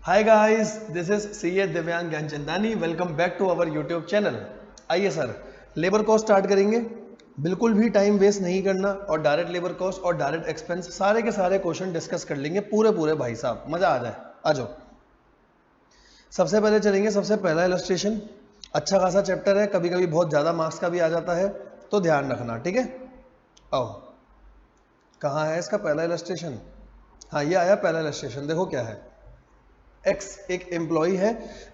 Hi guys, this is CA Divyang Gyanchandani. Welcome back to our YouTube channel. आइए sir, labour cost start करेंगे। बिल्कुल भी time waste नहीं करना और डायरेक्ट लेबर कॉस्ट और डायरेक्ट एक्सपेंस सारे के सारे क्वेश्चन डिस्कस कर लेंगे पूरे पूरे भाई साहब, मजा आ जाए। आ जाओ। सबसे पहले चलेंगे, सबसे पहला इलस्ट्रेशन। अच्छा खासा चैप्टर है, कभी कभी बहुत ज़्यादा मार्क्स का भी आ जाता है, तो ध्यान रखना, ठीक है। आओ, कहाँ है इसका पहला इलस्ट्रेशन? हाँ, ये आया पहला इलस्ट्रेशन। देखो क्या है। एक्स एक एम्प्लॉय है,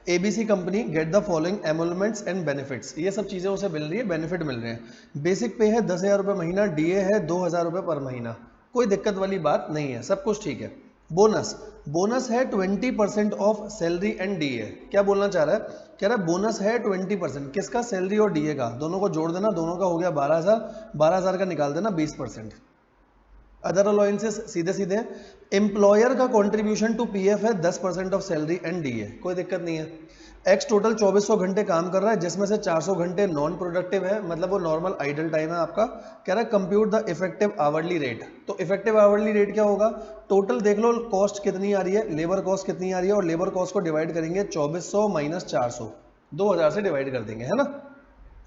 ABC company, get the following emoluments and benefits. ये सब चीजें उसे मिल रही है, बेनिफिट मिल रहे हैं। बेसिक पे है 10,000 रुपये महीना, डीए है 2,000 रुपये पर महीना। कोई दिक्कत वाली बात नहीं है, सब कुछ ठीक है। बोनस, बोनस है 20% ऑफ सैलरी एंड डीए। क्या बोलना चाह रहा है? कह रहा है बोनस है 20%। किसका? सैलरी और डीए का, दोनों को जोड़ देना, दोनों का हो गया 12,000। 12,000 का निकाल देना 20%। अदर अलाउंसेस सीधे सीधे। एम्प्लॉयर का कंट्रीब्यूशन टू पीएफ है 10% ऑफ सैलरी एंड डीए, कोई दिक्कत नहीं है। एक्स टोटल 2400 घंटे काम कर रहा है, जिसमें से 400 घंटे नॉन प्रोडक्टिव है, मतलब वो नॉर्मल आइडल टाइम है आपका। कह रहा है compute the effective hourly rate. तो इफेक्टिव आवरली रेट क्या होगा? टोटल देख लो, कॉस्ट कितनी आ रही है, लेबर कॉस्ट कितनी आ रही है, और लेबर कॉस्ट को डिवाइड करेंगे 2400 माइनस 400, 2000 से डिवाइड कर देंगे, है ना।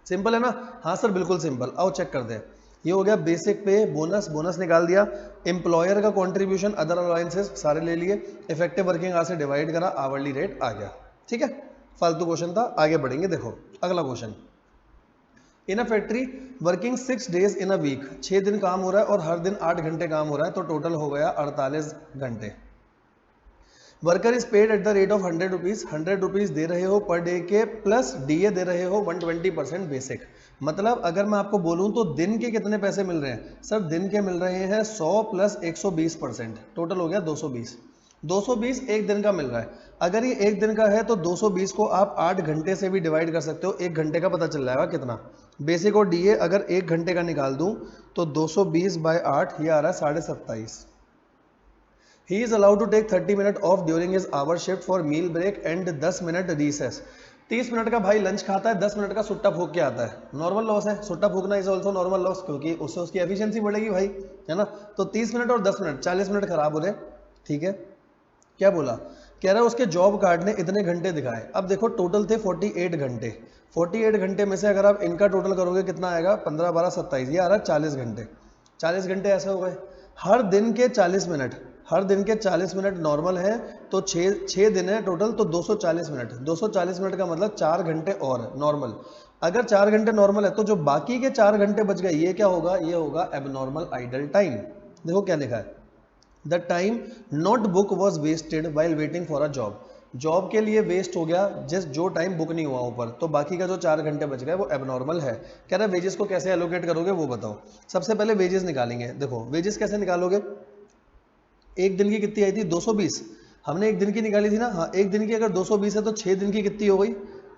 सिंपल है ना? हाँ सर, बिल्कुल सिंपल। आओ चेक कर दे। ये हो गया बेसिक पे, बोनस, बोनस निकाल दिया। एम्प्लॉयर का कंट्रीब्यूशन, अदर अलाउंसेस सारे ले लिए। इफेक्टिव वर्किंग आवर से डिवाइड करा, आवरली रेट आ गया। ठीक है, फालतू क्वेश्चन था, आगे बढ़ेंगे। देखो अगला question. In a factory working 6 days in a week, 6 दिन काम हो रहा है और हर दिन 8 घंटे काम हो रहा है, तो टोटल हो गया 48 घंटे। Worker is paid at the rate of 100 rupees, 100 rupees दे रहे हो पर डे के, प्लस डीए दे रहे हो 120% बेसिक। मतलब अगर मैं आपको बोलूं तो दिन के कितने पैसे मिल रहे हैं सर? दिन के मिल रहे हैं 100 प्लस 120%, टोटल हो गया 220। 220 एक दिन का मिल रहा है। अगर ये एक दिन का है तो 220 को आप 8 घंटे से भी डिवाइड कर सकते हो, एक घंटे का पता चल जाएगा कितना। बेसिक और डीए अगर एक घंटे का निकाल दूं तो 220 बाय 8, ये आ रहा है 27.5। He is allowed to take 30 minute off during his hour shift for meal break and 10 minute recess. 30 minute का भाई लंच खाता है, 10 मिनट का सुट्टा फूक के आता है। नॉर्मल लॉस है, सुट्टा फूकना इज ऑल्सो नॉर्मल लॉस, क्योंकि उससे उसकी एफिशिएंसी बढ़ेगी भाई, है ना। तो 30 मिनट और 10 मिनट, 40 मिनट खराब हो रहे। ठीक है, क्या बोला? कह रहा है उसके जॉब कार्ड ने इतने घंटे दिखाए। अब देखो टोटल थे 48 घंटे। 48 घंटे में से अगर आप इनका टोटल करोगे कितना आएगा? 15 12 27, ये आ रहा है 40 घंटे। 40 घंटे ऐसे हो गए। हर दिन के 40 मिनट, हर दिन के 40 मिनट नॉर्मल है, तो 6 दिन है टोटल, तो 240 मिनट। 240 मिनट का मतलब 4 घंटे और नॉर्मल। अगर 4 घंटे नॉर्मल है तो जो बाकी के 4 घंटे बच गए, ये क्या होगा? ये होगा एबनॉर्मल आइडल टाइम। देखो क्या लिखा है, the time not book was wasted while waiting for a job. Job के लिए वेस्ट हो गया जिस जो टाइम बुक नहीं हुआ ऊपर, तो बाकी का जो 4 घंटे बच गए वो एबनॉर्मल है। कह रहा है वेजेस को कैसे एलोकेट करोगे वो बताओ। सबसे पहले वेजेस निकालेंगे। देखो वेजेस कैसे निकालोगे? एक दिन की कितनी आई थी? 220। हमने एक दिन की निकाली थी ना। हाँ, एक दिन की अगर 220 है तो 6 दिन की कितनी हो गई?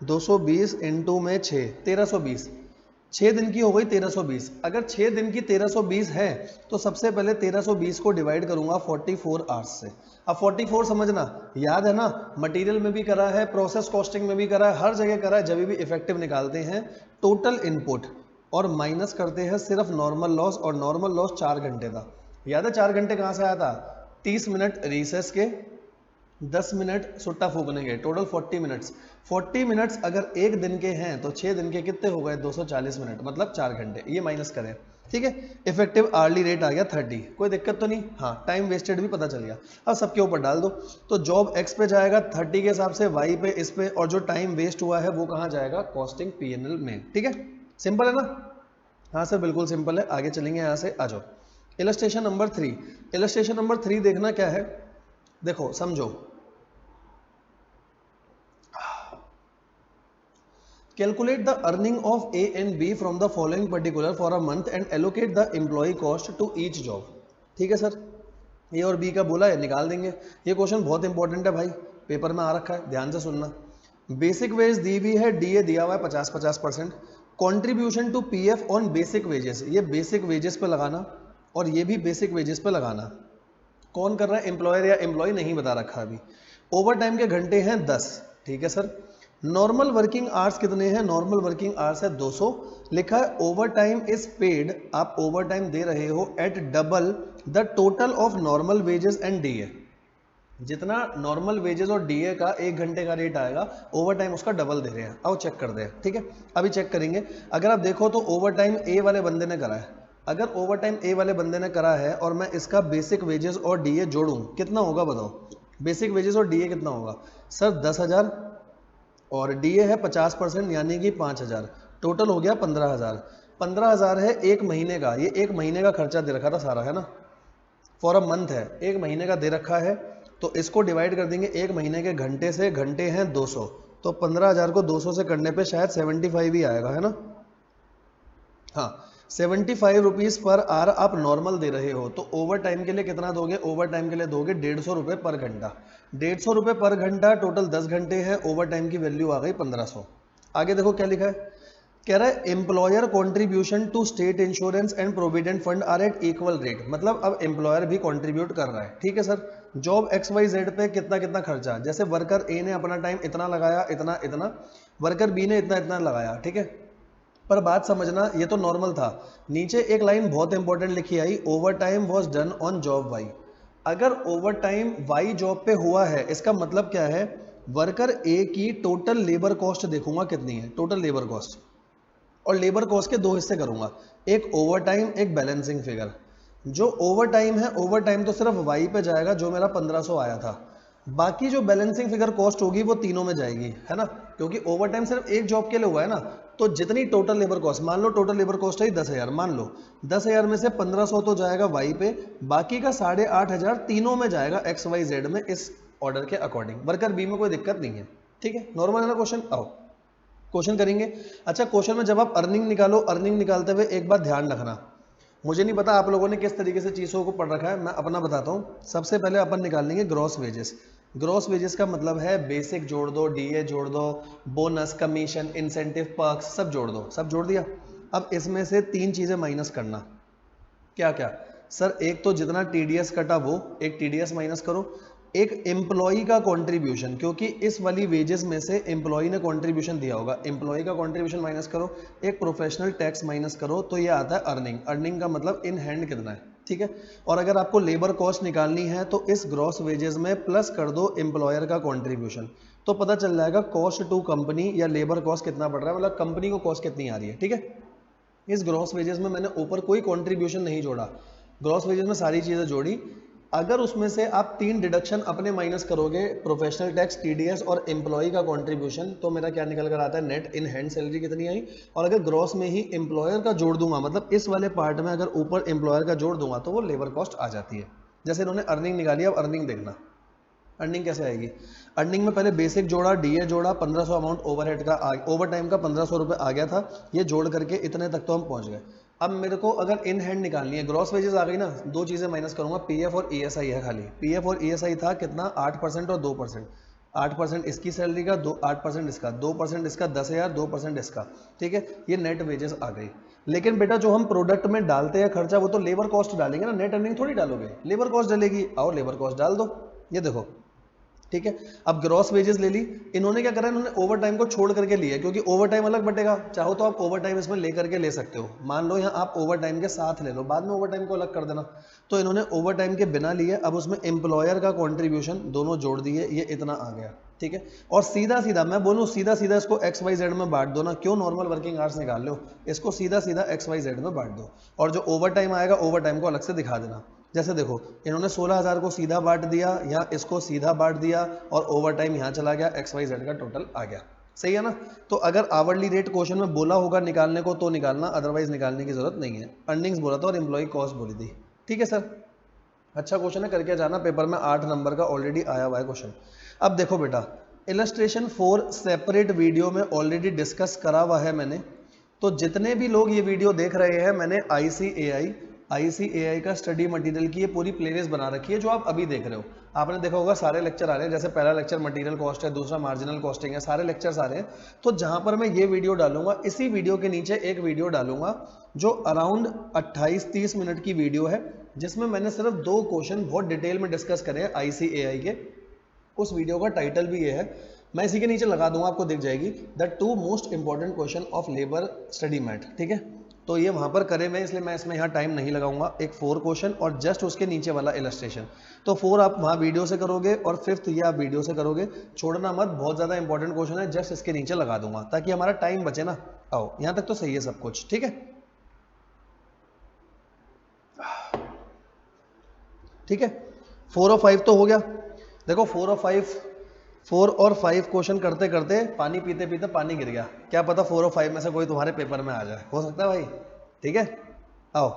220 इंटू में 6, 1320। 6 दिन की हो गई 1320। अगर 6 दिन की 1320 है तो सबसे पहले 1320 को डिवाइड करूंगा 44 आवर्स से। अब 44 समझना, याद है ना, मटेरियल में भी करा है, प्रोसेस कॉस्टिंग में भी करा है, हर जगह करा है। जब भी इफेक्टिव निकालते हैं टोटल इनपुट और माइनस करते हैं सिर्फ नॉर्मल लॉस, और नॉर्मल लॉस 4 घंटे था। याद है 4 घंटे कहाँ से आया था? 30 मिनट रिसेस के, 10 मिनट सुट्टा फूकने के, टोटल 40 मिनट्स। 40 मिनट्स अगर एक दिन के हैं तो 6 दिन के कितने हो गए? 240 मिनट, मतलब 4 घंटे। ये माइनस करें, ठीक है। इफेक्टिव आवर्ली रेट आ गया 30, कोई दिक्कत तो नहीं। हाँ, टाइम वेस्टेड भी पता चल गया। अब सबके ऊपर डाल दो, तो जॉब एक्स पे जाएगा 30 के हिसाब से, वाई पे, इस पे, और जो टाइम वेस्ट हुआ है वो कहाँ जाएगा? कॉस्टिंग पीएनएल में। ठीक है, सिंपल है ना? हाँ सर, बिल्कुल सिंपल है। आगे चलेंगे, यहाँ से आ जाओ। Illustration number 3। इलस्ट्रेशन नंबर 3 देखना क्या है, देखो समझो। Calculate the earning of A and B from the following particular for a month and allocate the employee cost to each job। ठीक है सर, ए और बी का बोला है, निकाल देंगे। ये क्वेश्चन बहुत इंपॉर्टेंट है भाई, पेपर में आ रखा है, ध्यान से सुनना। बेसिक वेज दी हुई है, डीए दिया हुआ है 50-50%। Contribution to PF on basic wages, ये बेसिक वेजेस पे लगाना और ये भी बेसिक वेजेस पे लगाना। कौन कर रहा है? एम्प्लॉयर या एम्प्लॉय नहीं बता रखा अभी। ओवर टाइम के घंटे हैं 10। ठीक है सर। नॉर्मल वर्किंग आवर्स कितने हैं? नॉर्मल वर्किंग आवर्स है 200। लिखा है ओवर टाइम इज पेड, आप ओवर टाइम दे रहे हो at double the total of normal wages and DA. जितना नॉर्मल वेजेस और डीए का 1 घंटे का रेट आएगा, ओवर टाइम उसका डबल दे रहे हैं। आओ चेक कर दे, ठीक है। अभी चेक करेंगे। अगर आप देखो तो ओवर टाइम ए वाले बंदे ने करा है, अगर ओवर टाइम ए वाले बंदे ने करा है और मैं इसका बेसिक वेजेस और डीए जोड़ूं, कितना होगा बताओ? बेसिक वेजेस और डीए कितना होगा सर? 10,000 और डीए है 50% यानी कि 5,000, टोटल हो गया 15,000। 15,000 है 1 महीने का, ये 1 महीने का खर्चा दे रखा था सारा, है ना, फॉर अ मंथ है, 1 महीने का दे रखा है। तो इसको डिवाइड कर देंगे 1 महीने के घंटे से, घंटे हैं 200, तो 15,000 को 200 से करने पे शायद 75 ही आएगा, है ना। हाँ, 75 रुपीज़ पर आवर आप नॉर्मल दे रहे हो, तो ओवर टाइम के लिए कितना दोगे? ओवर टाइम के लिए दोगे 150 रुपये पर घंटा। 150 रुपये पर घंटा, टोटल 10 घंटे हैं, ओवर टाइम की वैल्यू आ गई 1500। आगे देखो क्या लिखा है, कह रहा है employer contribution to state insurance and provident fund are at equal rate. मतलब अब एम्प्लॉयर भी कॉन्ट्रीब्यूट कर रहा है, ठीक है सर। जॉब XYZ पे कितना कितना खर्चा, जैसे वर्कर ए ने अपना टाइम इतना लगाया, इतना इतना, वर्कर बी ने इतना इतना लगाया, ठीक है। पर बात समझना, ये तो नॉर्मल था। नीचे एक लाइन बहुत इंपॉर्टेंट लिखी आई, over time was done on job Y. अगर ओवर टाइम वाई जॉब पे हुआ है, इसका मतलब क्या है? वर्कर ए की टोटल लेबर कॉस्ट देखूंगा कितनी है, टोटल लेबर कॉस्ट, और लेबर कॉस्ट के 2 हिस्से करूंगा, एक ओवर टाइम, एक बैलेंसिंग फिगर। जो ओवर टाइम है, ओवर टाइम तो सिर्फ वाई पे जाएगा जो मेरा 1500 आया था, बाकी जो बैलेंसिंग फिगर कॉस्ट होगी वो तीनों में जाएगी, है ना, क्योंकि ओवर टाइम सिर्फ एक जॉब के लिए हुआ है ना। तो जितनी टोटल लेबर कॉस्ट, मान लो टोटल लेबर कॉस्ट है 10,000, मान लो 10,000 में से 1500 तो जाएगा वाई पे, बाकी का 8,500 तीनों में जाएगा XYZ में, इस ऑर्डर के अकॉर्डिंग। वर्कर बी में कोई दिक्कत नहीं है, ठीक है, नॉर्मल है ना क्वेश्चन। आओ क्वेश्चन करेंगे। अच्छा, क्वेश्चन में जब आप अर्निंग निकालो, अर्निंग निकालते हुए एक बात ध्यान रखना, मुझे नहीं पता आप लोगों ने किस तरीके से चीज़ों को पढ़ रखा है, मैं अपना बताता हूँ। सबसे पहले अपन निकाल लेंगे ग्रॉस वेजेस। ग्रॉस वेजेस का मतलब है बेसिक जोड़ दो, डीए जोड़ दो, बोनस, कमीशन, इंसेंटिव, पर्क्स सब जोड़ दो। सब जोड़ दिया। अब इसमें से 3 चीज़ें माइनस करना। क्या क्या सर? एक तो जितना टीडीएस कटा वो, एक टीडीएस माइनस करो, एक एम्प्लॉई का कंट्रीब्यूशन, क्योंकि इस वाली वेजेस में से एम्प्लॉई ने कंट्रीब्यूशन दिया होगा, एम्प्लॉई का कंट्रीब्यूशन माइनस करो, एक प्रोफेशनल टैक्स माइनस करो, तो ये आता है अर्निंग। अर्निंग का मतलब इन हैंड कितना है, ठीक है। और अगर आपको लेबर कॉस्ट निकालनी है तो इस ग्रॉस वेजेस में प्लस कर दो एम्प्लॉयर का कंट्रीब्यूशन, तो पता चल जाएगा कॉस्ट टू कंपनी या लेबर कॉस्ट कितना पड़ रहा है, मतलब कंपनी को कॉस्ट कितनी आ रही है, ठीक है। इस ग्रॉस वेजेस में मैंने ऊपर कोई कंट्रीब्यूशन नहीं जोड़ा, ग्रॉस वेजेस में सारी चीज़ें जोड़ी। अगर उसमें से आप 3 डिडक्शन अपने माइनस करोगे, प्रोफेशनल टैक्स, टीडीएस और एम्प्लॉय का कंट्रीब्यूशन, तो मेरा क्या निकल कर आता है? नेट इन हैंड सैलरी कितनी आई। और अगर ग्रॉस में ही एम्प्लॉयर का जोड़ दूंगा, मतलब इस वाले पार्ट में अगर ऊपर एम्प्लॉयर का जोड़ दूंगा, तो वो लेबर कॉस्ट आ जाती है। जैसे इन्होंने अर्निंग निकाली, अब अर्निंग देखना, अर्निंग कैसे आएगी। अर्निंग में पहले बेसिक जोड़ा, डीए जोड़ा, 1500 अमाउंट ओवरहेड का, ओवर टाइम का 1500 रुपये आ गया था, ये जोड़ करके इतने तक तो हम पहुंच गए। अब मेरे को अगर इन हैंड निकालनी है, ग्रॉस वेजेस आ गई ना, 2 चीज़ें माइनस करूंगा, पीएफ और ईएसआई है खाली। पीएफ और ईएसआई था कितना? 8% और 2%। 8% इसकी सैलरी का, 8% इसका, 2% इसका, 10,000, 2% इसका, ठीक है। ये नेट वेजेस आ गई। लेकिन बेटा जो हम प्रोडक्ट में डालते हैं खर्चा, वो तो लेबर कॉस्ट डालेंगे ना, नेट अर्निंग थोड़ी डालोगे, लेबर कॉस्ट डलेगी। आओ लेबर कॉस्ट डाल दो, ये देखो, ठीक है। अब ग्रॉस वेजेस ले ली, इन्होंने क्या करा, इन्होंने ओवर टाइम को छोड़ करके लिया, क्योंकि ओवर टाइम अलग बटेगा। चाहो तो आप ओवर टाइम इसमें ले करके ले सकते हो, मान लो यहाँ आप ओवर टाइम के साथ ले लो, बाद में ओवर टाइम को अलग कर देना। तो इन्होंने ओवर टाइम के बिना लिए, अब उसमें एम्प्लॉयर का कॉन्ट्रीब्यूशन दोनों जोड़ दिए, ये इतना आ गया, ठीक है। और सीधा सीधा मैं बोलूँ, सीधा सीधा इसको XYZ में बांट दो ना, क्यों नॉर्मल वर्किंग आवर्स निकाल लो, इसको सीधा सीधा XYZ में बांट दो, और जो ओवर टाइम आएगा ओवर टाइम को अलग से दिखा देना। जैसे देखो, इन्होंने 16,000 को सीधा बांट दिया, या इसको सीधा बांट दिया, और ओवर टाइम यहाँ चला गया, XYZ का टोटल आ गया, सही है ना। तो अगर आवरली रेट क्वेश्चन में बोला होगा निकालने को तो निकालना, अदरवाइज निकालने की जरूरत नहीं है। अर्निंग्स बोला था और एम्प्लॉय कॉस्ट बोली थी, ठीक है सर। अच्छा क्वेश्चन है, करके जाना, पेपर में 8 नंबर का ऑलरेडी आया हुआ है क्वेश्चन। अब देखो बेटा, इलस्ट्रेशन 4 सेपरेट वीडियो में ऑलरेडी डिस्कस करा हुआ है मैंने। तो जितने भी लोग ये वीडियो देख रहे हैं, मैंने ICAI का स्टडी मटेरियल की ये पूरी प्लेलिस्ट बना रखी है, जो आप अभी देख रहे हो। आपने देखा होगा सारे लेक्चर आ रहे हैं, जैसे पहला लेक्चर मटेरियल कॉस्ट है, दूसरा मार्जिनल कॉस्टिंग है, सारे लेक्चर्स आ रहे हैं। तो जहां पर मैं ये वीडियो डालूंगा, इसी वीडियो के नीचे एक वीडियो डालूंगा जो अराउंड 28-30 मिनट की वीडियो है, जिसमें मैंने सिर्फ 2 क्वेश्चन बहुत डिटेल में डिस्कस करे हैं ICAI के। उस वीडियो का टाइटल भी ये है, मैं इसी के नीचे लगा दूंगा, आपको दिख जाएगी, the 2 most important question of labour study mat, ठीक है। तो ये वहाँ पर करे मैं, इसलिए मैं इसमें यहाँ टाइम नहीं लगाऊंगा। एक 4 क्वेश्चन और जस्ट उसके नीचे वाला इलस्ट्रेशन, तो 4 आप वहाँ वीडियो से करोगे और 5th ये आप वीडियो से करोगे, छोड़ना मत, बहुत ज़्यादा इंपॉर्टेंट क्वेश्चन है, जस्ट इसके नीचे लगा दूंगा ताकि हमारा टाइम बचे ना। आओ यहाँ तक तो सही है सब कुछ, ठीक है। ठीक है, 4 और 5 तो हो गया। देखो 4 और 5 क्वेश्चन करते करते पानी पीते पीते पानी गिर गया, क्या पता 4 और 5 में से कोई तुम्हारे पेपर में आ जाए, हो सकता है भाई, ठीक है। आओ,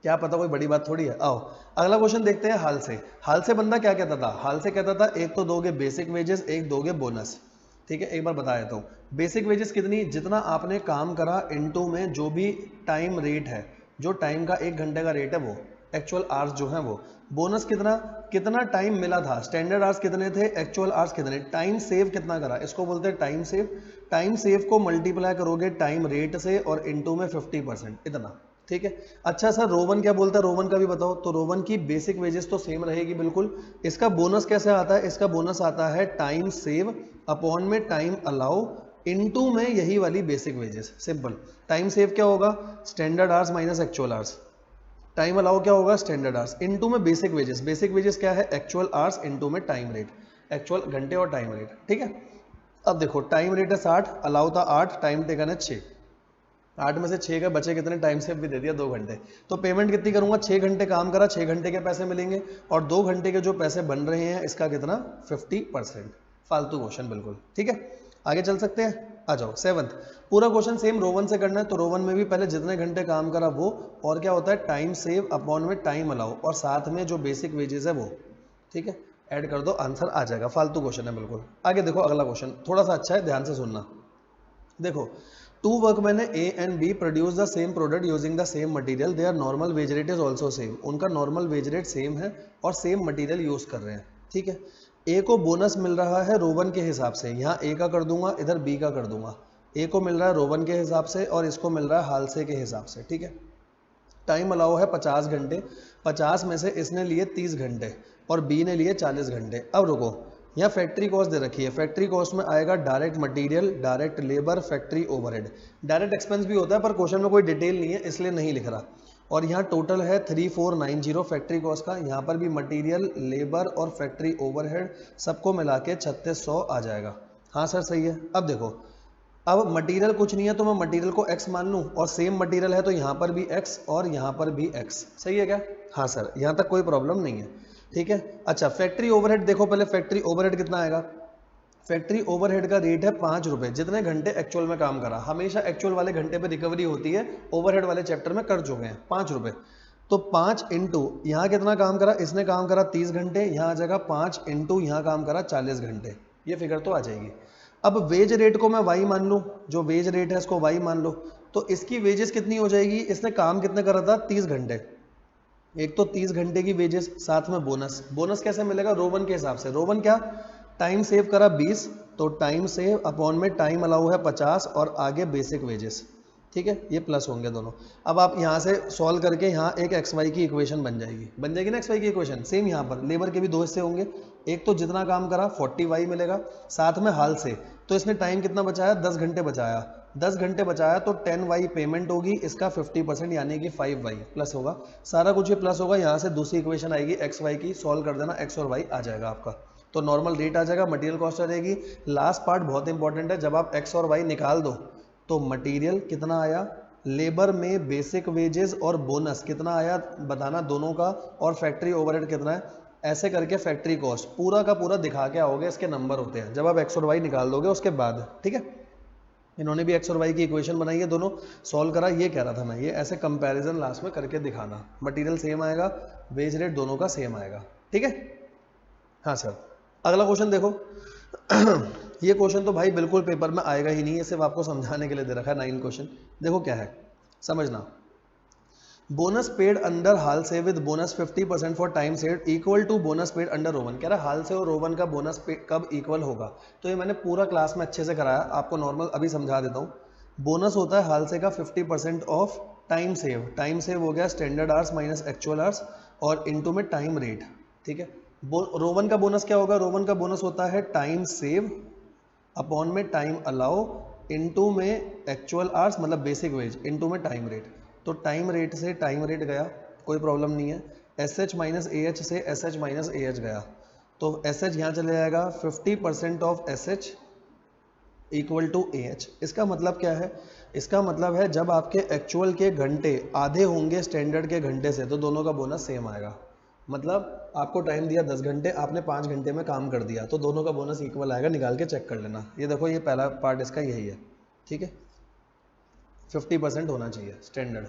क्या पता, कोई बड़ी बात थोड़ी है। आओ अगला क्वेश्चन देखते हैं। हाल से बंदा क्या कहता था? हाल से कहता था एक तो दोगे बेसिक वेजेस, एक दोगे बोनस, ठीक है। एक बार बता देता हूँ, बेसिक वेजेस कितनी, जितना आपने काम करा इनटू में जो भी टाइम रेट है, जो टाइम का 1 घंटे का रेट है वो, एक्चुअल आवर्स जो है वो। बोनस कितना, कितना टाइम मिला था, स्टैंडर्ड आवर्स कितने थे, एक्चुअल आवर्स कितने, टाइम सेव कितना करा, इसको बोलते हैं टाइम सेव। टाइम सेव को मल्टीप्लाई करोगे टाइम रेट से और इनटू में 50%, इतना, ठीक है। अच्छा सर रोवन क्या बोलता है, रोवन का भी बताओ। तो रोवन की बेसिक वेजेस तो सेम रहेगी बिल्कुल। इसका बोनस कैसे आता है, इसका बोनस आता है टाइम सेव अपॉन में टाइम अलाउ इनटू में यही वाली basic wages, simple. Time save क्या होगा, standard hours minus actual hours, time allow क्या होगा, स्टैंडर्ड आवर्स इनटू में बेसिक वेजेस। बेसिक वेजेस क्या है, एक्चुअल आवर्स इनटू में टाइम रेट, एक्चुअल घंटे और टाइम रेट, ठीक है। अब देखो टाइम रेट है 60, अलाउ था 8, टाइम टेकन है 6, 8 में से 6 का बचे कितने, टाइम सेव भी दे दिया 2 घंटे। तो पेमेंट कितनी करूंगा, 6 घंटे काम करा, 6 घंटे के पैसे मिलेंगे, और 2 घंटे के जो पैसे बन रहे हैं इसका कितना, 50%। फालतू क्वेश्चन बिल्कुल, ठीक है। आगे चल सकते हैं, आ जाओ 7th। पूरा क्वेश्चन सेम रोवन से करना है, तो रोवन में भी पहले जितने घंटे काम करा वो, और क्या होता है टाइम सेव अपॉन में टाइम अलाउ, और साथ में जो बेसिक वेजेस है वो, ठीक है। ऐड कर दो, आंसर आ जाएगा। फालतू क्वेश्चन है बिल्कुल। आगे देखो अगला क्वेश्चन थोड़ा सा अच्छा है, ध्यान से सुनना। देखो, 2 वर्कमैन है A and B produce the same product using the same material, there normal wage rate is also same. उनका नॉर्मल वेज रेट सेम है और सेम मटेरियल यूज कर रहे हैं, ठीक है। ए को बोनस मिल रहा है रोवन के हिसाब से, यहाँ ए का कर दूंगा, इधर बी का कर दूंगा। ए को मिल रहा है रोवन के हिसाब से और इसको मिल रहा है हालसे के हिसाब से, ठीक है। टाइम अलाउ है 50 घंटे, 50 में से इसने लिए 30 घंटे और बी ने लिए 40 घंटे। अब रुको, यहाँ फैक्ट्री कॉस्ट दे रखी है, फैक्ट्री कॉस्ट में आएगा direct material, direct labour, factory overhead. Direct expense भी होता है पर क्वेश्चन में कोई डिटेल नहीं है इसलिए नहीं लिख रहा। और यहाँ टोटल है 3490 फैक्ट्री कॉस्ट का, यहाँ पर भी मटेरियल, लेबर और फैक्ट्री ओवरहेड सबको मिला के 3600 आ जाएगा। हाँ सर सही है। अब देखो, अब मटेरियल कुछ नहीं है तो मैं मटेरियल को x मान लूँ, और सेम मटेरियल है तो यहाँ पर भी x और यहाँ पर भी x, सही है क्या? हाँ सर, यहाँ तक कोई प्रॉब्लम नहीं है, ठीक है। अच्छा फैक्ट्री ओवरहेड देखो, पहले फैक्ट्री ओवरहेड कितना आएगा। फैक्ट्री ओवरहेड का रेट है 5 रुपये, जितने घंटे एक्चुअल में काम करा। हमेशा एक्चुअल वाले घंटे पे रिकवरी होती है, ओवरहेड वाले चैप्टर में कर चुके हैं, 5 रुपये। तो 5 इंटू यहाँ कितना काम करा, इसने काम करा 30 घंटे, यहाँ आ जाएगा 5 इंटू यहाँ काम करा 40 घंटे, ये फिगर तो आ जाएगी। अब वेज रेट को मैं वाई मान लूँ, जो वेज रेट है इसको वाई मान लो, तो इसकी वेजेस कितनी हो जाएगी, इसने काम कितने करा था 30 घंटे, एक तो 30 घंटे की वेजेस साथ में बोनस। बोनस कैसे मिलेगा, रोवन के हिसाब से। रोवन क्या, टाइम सेव करा 20, तो टाइम सेव अपॉन में टाइम अलाउ है 50 और आगे बेसिक वेजेस, ठीक है, ये प्लस होंगे दोनों। अब आप यहाँ से सॉल्व करके यहाँ एक एक्स वाई की इक्वेशन बन जाएगी ना, एक्स वाई की इक्वेशन। सेम यहाँ पर लेबर के भी 2 हिस्से होंगे, एक तो जितना काम करा 40 वाई मिलेगा, साथ में हाल से, तो इसने टाइम कितना बचाया, 10 घंटे बचाया, 10 घंटे बचाया तो 10 वाई पेमेंट होगी, इसका 50% यानी कि 5 वाई प्लस होगा, सारा कुछ ये प्लस होगा। यहाँ से दूसरी इक्वेशन आएगी एक्स वाई की, सॉल्व कर देना, एक्स और वाई आ जाएगा आपका, तो नॉर्मल रेट आ जाएगा, मटेरियल कॉस्ट आ जाएगी। लास्ट पार्ट बहुत इंपॉर्टेंट है, जब आप एक्स और वाई निकाल दो तो मटेरियल कितना आया, लेबर में बेसिक वेजेस और बोनस कितना आया बताना दोनों का, और फैक्ट्री ओवरहेड कितना है, ऐसे करके फैक्ट्री कॉस्ट पूरा का पूरा दिखा के आओगे, इसके नंबर होते हैं जब आप एक्स और वाई निकाल दोगे उसके बाद, ठीक है। इन्होंने भी एक्स और वाई की इक्वेशन बनाई है, दोनों सॉल्व करा, ये कह रहा था मैं, ये ऐसे कंपैरिजन लास्ट में करके दिखाना, मटेरियल सेम आएगा, वेज रेट दोनों का सेम आएगा, ठीक है। हाँ सर, अगला क्वेश्चन देखो ये क्वेश्चन तो भाई बिल्कुल पेपर में आएगा ही नहीं, ये सिर्फ आपको समझाने के लिए दे रखा है 9 क्वेश्चन। देखो क्या है, समझना। बोनस पेड अंडर हाल से with bonus 50% for time saved equal to bonus paid under Rowan. कह रहा है हाल से और रोवन का बोनस पेड कब इक्वल होगा, तो ये मैंने पूरा क्लास में अच्छे से कराया, आपको नॉर्मल अभी समझा देता हूँ। बोनस होता है हाल से का 50% of time save, time save हो गया standard hours minus actual hours और इनटू में टाइम रेट, ठीक है। रोवन का बोनस क्या होगा, रोवन का बोनस होता है टाइम सेव अपॉन में टाइम अलाउ इनटू में एक्चुअल आवर्स मतलब बेसिक वेज इनटू में टाइम रेट। तो टाइम रेट से टाइम रेट गया, कोई प्रॉब्लम नहीं है। S H minus A H से S H minus A H गया, तो एस एच यहाँ चले जाएगा 50% of S H equal to A H. इसका मतलब क्या है? इसका मतलब है जब आपके एक्चुअल के घंटे आधे होंगे स्टैंडर्ड के घंटे से तो दोनों का बोनस सेम आएगा। मतलब आपको टाइम दिया 10 घंटे, आपने 5 घंटे में काम कर दिया, तो दोनों का बोनस इक्वल आएगा। निकाल के चेक कर लेना। ये देखो, ये पहला पार्ट इसका यही है, ठीक है। 50% होना चाहिए स्टैंडर्ड,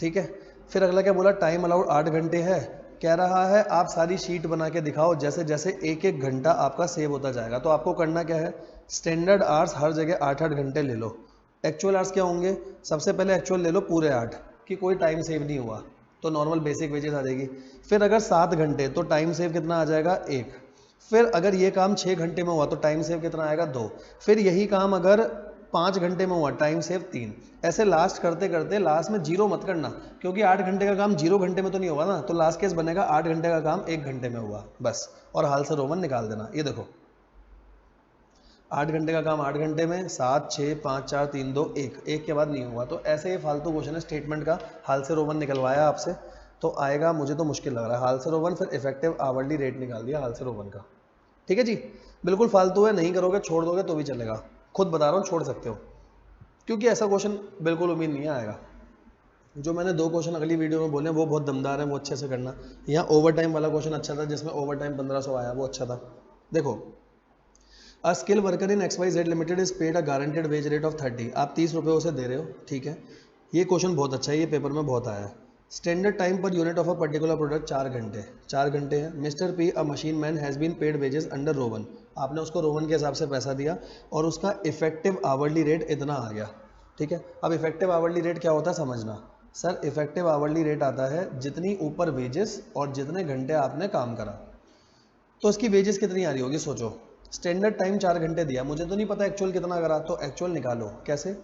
ठीक है। फिर अगला क्या बोला? टाइम अलाउड 8 घंटे है। कह रहा है आप सारी शीट बना के दिखाओ जैसे जैसे एक एक घंटा आपका सेव होता जाएगा। तो आपको करना क्या है? स्टैंडर्ड आवर्स हर जगह 8-8 घंटे ले लो। एक्चुअल आवर्स क्या होंगे? सबसे पहले एक्चुअल ले लो पूरे 8 कि कोई टाइम सेव नहीं हुआ, तो नॉर्मल बेसिक वेजेस आ जाएगी। फिर अगर 7 घंटे तो टाइम सेव कितना आ जाएगा? 1। फिर अगर ये काम 6 घंटे में हुआ तो टाइम सेव कितना आएगा? 2। फिर यही काम अगर 5 घंटे में हुआ, टाइम सेव 3। ऐसे लास्ट करते करते लास्ट में जीरो मत करना, क्योंकि 8 घंटे का काम 0 घंटे में तो नहीं होगा ना। तो लास्ट केस बनेगा 8 घंटे का काम 1 घंटे में हुआ बस, और हाल से रोमन निकाल देना। ये देखो 8 घंटे का काम 8 घंटे में, 7 6 5 4 3 2 1, एक के बाद नहीं हुआ। तो ऐसे ये फालतू क्वेश्चन है स्टेटमेंट का। हाल से रोमन निकलवाया आपसे तो आएगा, मुझे तो मुश्किल लग रहा है। हाल से रोमन, फिर इफेक्टिव आवरली रेट निकाल दिया हाल से रोमन का, ठीक है जी। बिल्कुल फालतू है, नहीं करोगे छोड़ दोगे तो भी चलेगा। खुद बता रहा हूँ छोड़ सकते हो, क्योंकि ऐसा क्वेश्चन बिल्कुल उम्मीद नहीं आएगा। जो मैंने 2 क्वेश्चन अगली वीडियो में बोले वो बहुत दमदार है, वो अच्छे से करना। यहाँ ओवर टाइम वाला क्वेश्चन अच्छा था, जिसमें ओवर टाइम 1500 आया, वो अच्छा था। देखो, a skill worker in XYZ limited is paid a guaranteed wage rate of 30। आप 30 रुपये उसे दे रहे हो, ठीक है। ये क्वेश्चन बहुत अच्छा है, ये पेपर में बहुत आया है। Standard time per unit of a particular product 4 घंटे, 4 घंटे है। Mister P a machine man has been paid wages under Rowan. आपने उसको रोवन के हिसाब से पैसा दिया और उसका इफेक्टिव आवरली रेट इतना आ गया, ठीक है। अब इफेक्टिव आवरली रेट क्या होता है समझना। सर इफेक्टिव आवरली रेट आता है जितनी ऊपर वेजेस और जितने घंटे आपने काम करा। तो इसकी वेजेस कितनी आ रही होगी सोचो। स्टैंडर्ड टाइम 4 घंटे दिया, मुझे तो नहीं पता एक्चुअल कितना करा, तो एक्चुअल निकालो। कैसे?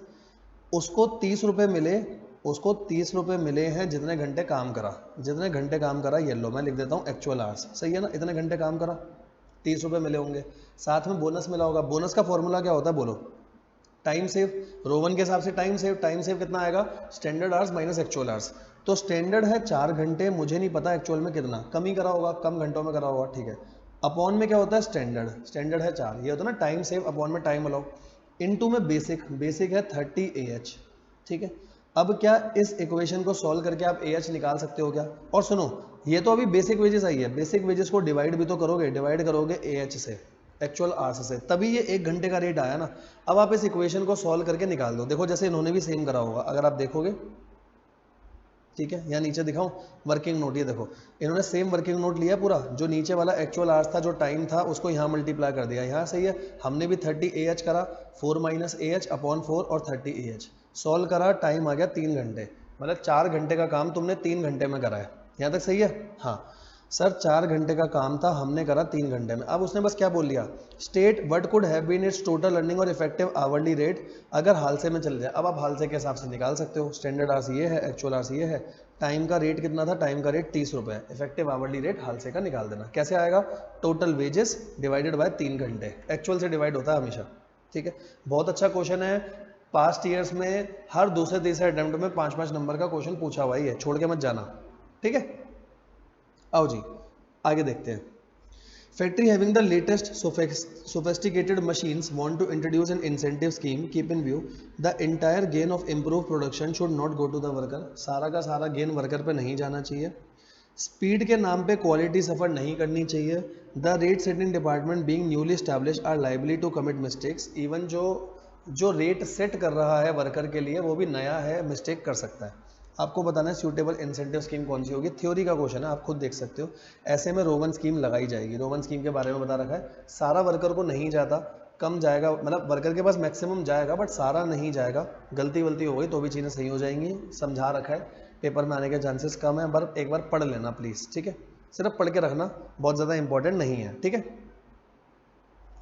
उसको 30 रुपये मिले, उसको 30 रुपये मिले हैं जितने घंटे काम करा। जितने घंटे काम करा ये लो, मैं लिख देता हूँ एक्चुअल आवर्स, सही है ना। इतने घंटे काम करा, 30 रुपये मिले होंगे। साथ में बोनस मिला होगा। बोनस का फॉर्मूला क्या होता है बोलो? Time save. रोवन के हिसाब से टाइम सेव, टाइम सेव कितना आएगा? Standard hours minus actual hours. तो स्टैंडर्ड है 4 घंटे, मुझे नहीं पता एक्चुअल में कितना, कम ही करा होगा, कम घंटों में करा होगा, ठीक है। अपॉन में क्या होता है? स्टैंडर्ड, स्टैंडर्ड है 4, ये होता है ना टाइम सेव अपॉन में टाइम अलाउ। इनटू में बेसिक, बेसिक है 30 AH, ठीक है। अब क्या इस इक्वेशन को सॉल्व करके आप AH निकाल सकते हो क्या? और सुनो, ये तो अभी बेसिक वेजेस आई है, बेसिक वेजेस को डिवाइड भी तो करोगे, डिवाइड करोगे AH से, एक्चुअल आवर्स से, तभी ये 1 घंटे का रेट आया ना। अब आप इस इक्वेशन को सॉल्व करके निकाल दो। देखो जैसे इन्होंने भी सेम करा होगा, अगर आप देखोगे, ठीक है। यहाँ नीचे दिखाऊं वर्किंग नोट, ये देखो इन्होंने सेम वर्किंग नोट लिया पूरा। जो नीचे वाला एक्चुअल आवर्स था, जो टाइम था, उसको यहाँ मल्टीप्लाई कर दिया, यहाँ सही है। हमने भी 30 AH करा, 4 माइनस AH अपॉन 4 और 30 AH सॉल्व करा, टाइम आ गया 3 घंटे। मतलब 4 घंटे का काम तुमने 3 घंटे में करा है, यहाँ तक सही है। हाँ सर 4 घंटे का काम था, हमने करा 3 घंटे में। अब उसने बस क्या बोल दिया? State what could have been its total earning और इफेक्टिव आवरली रेट अगर हाल से में चले जाए। अब आप हाल से के हिसाब से निकाल सकते हो। स्टैंडर्ड आवर्स ये है, एक्चुअल आवर्स ये है, टाइम का रेट कितना था? टाइम का रेट 30 रुपये, इफेक्टिव आवरली रेट हाल से का निकाल देना। कैसे आएगा? टोटल वेजेस डिवाइडेड बाय 3 घंटे, एक्चुअल से डिवाइड होता है हमेशा, ठीक है। बहुत अच्छा क्वेश्चन है, पास्ट ईयर्स में हर दूसरे तीसरे अटेम्प्ट में 5-5 नंबर का क्वेश्चन पूछा हुआ ही है, छोड़ के मत जाना, ठीक है। आओ जी आगे देखते हैं। Factory having the latest sophisticated machines want to introduce an incentive scheme. Keep in view the entire gain of improved production should not go to the worker. सारा का सारा गेन वर्कर पे नहीं जाना चाहिए। स्पीड के नाम पे क्वालिटी सफ़र नहीं करनी चाहिए। The rate setting department being newly established are likely to commit mistakes. Even जो रेट सेट कर रहा है वर्कर के लिए वो भी नया है, मिस्टेक कर सकता है। आपको बताना है सूटेबल इंसेंटिव स्कीम कौन सी होगी। थ्योरी का क्वेश्चन है, आप खुद देख सकते हो। ऐसे में रोमन स्कीम लगाई जाएगी। रोमन स्कीम के बारे में बता रखा है, सारा वर्कर को नहीं जाता, कम जाएगा, मतलब वर्कर के पास मैक्सिमम जाएगा बट सारा नहीं जाएगा। गलती वलती हो गई तो भी चीज़ें सही हो जाएंगी, समझा रखा है। पेपर में आने के चांसेस कम है, पर एक बार पढ़ लेना प्लीज़, ठीक है। सिर्फ पढ़ के रखना, बहुत ज़्यादा इंपॉर्टेंट नहीं है, ठीक है।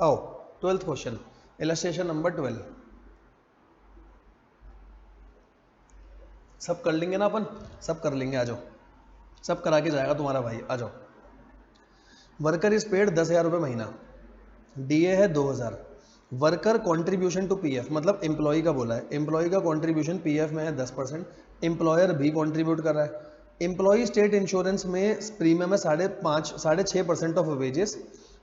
आओ 12th क्वेश्चन, इलस्ट्रेशन नंबर 12। सब कर लेंगे ना अपन? सब कर लेंगे, आ जाओ, सब करा के जाएगा तुम्हारा भाई, आ जाओ। वर्कर इज पेड 10,000 रुपये महीना, DA है 2,000, वर्कर कॉन्ट्रीब्यूशन टू पीएफ, मतलब एम्प्लॉय का बोला है, एम्प्लॉय का कॉन्ट्रीब्यूशन पीएफ में है 10%, एम्प्लॉयर भी कॉन्ट्रीब्यूट कर रहा है। एम्प्लॉय स्टेट इंश्योरेंस में प्रीमियम है 6.5% ऑफ वेजेस,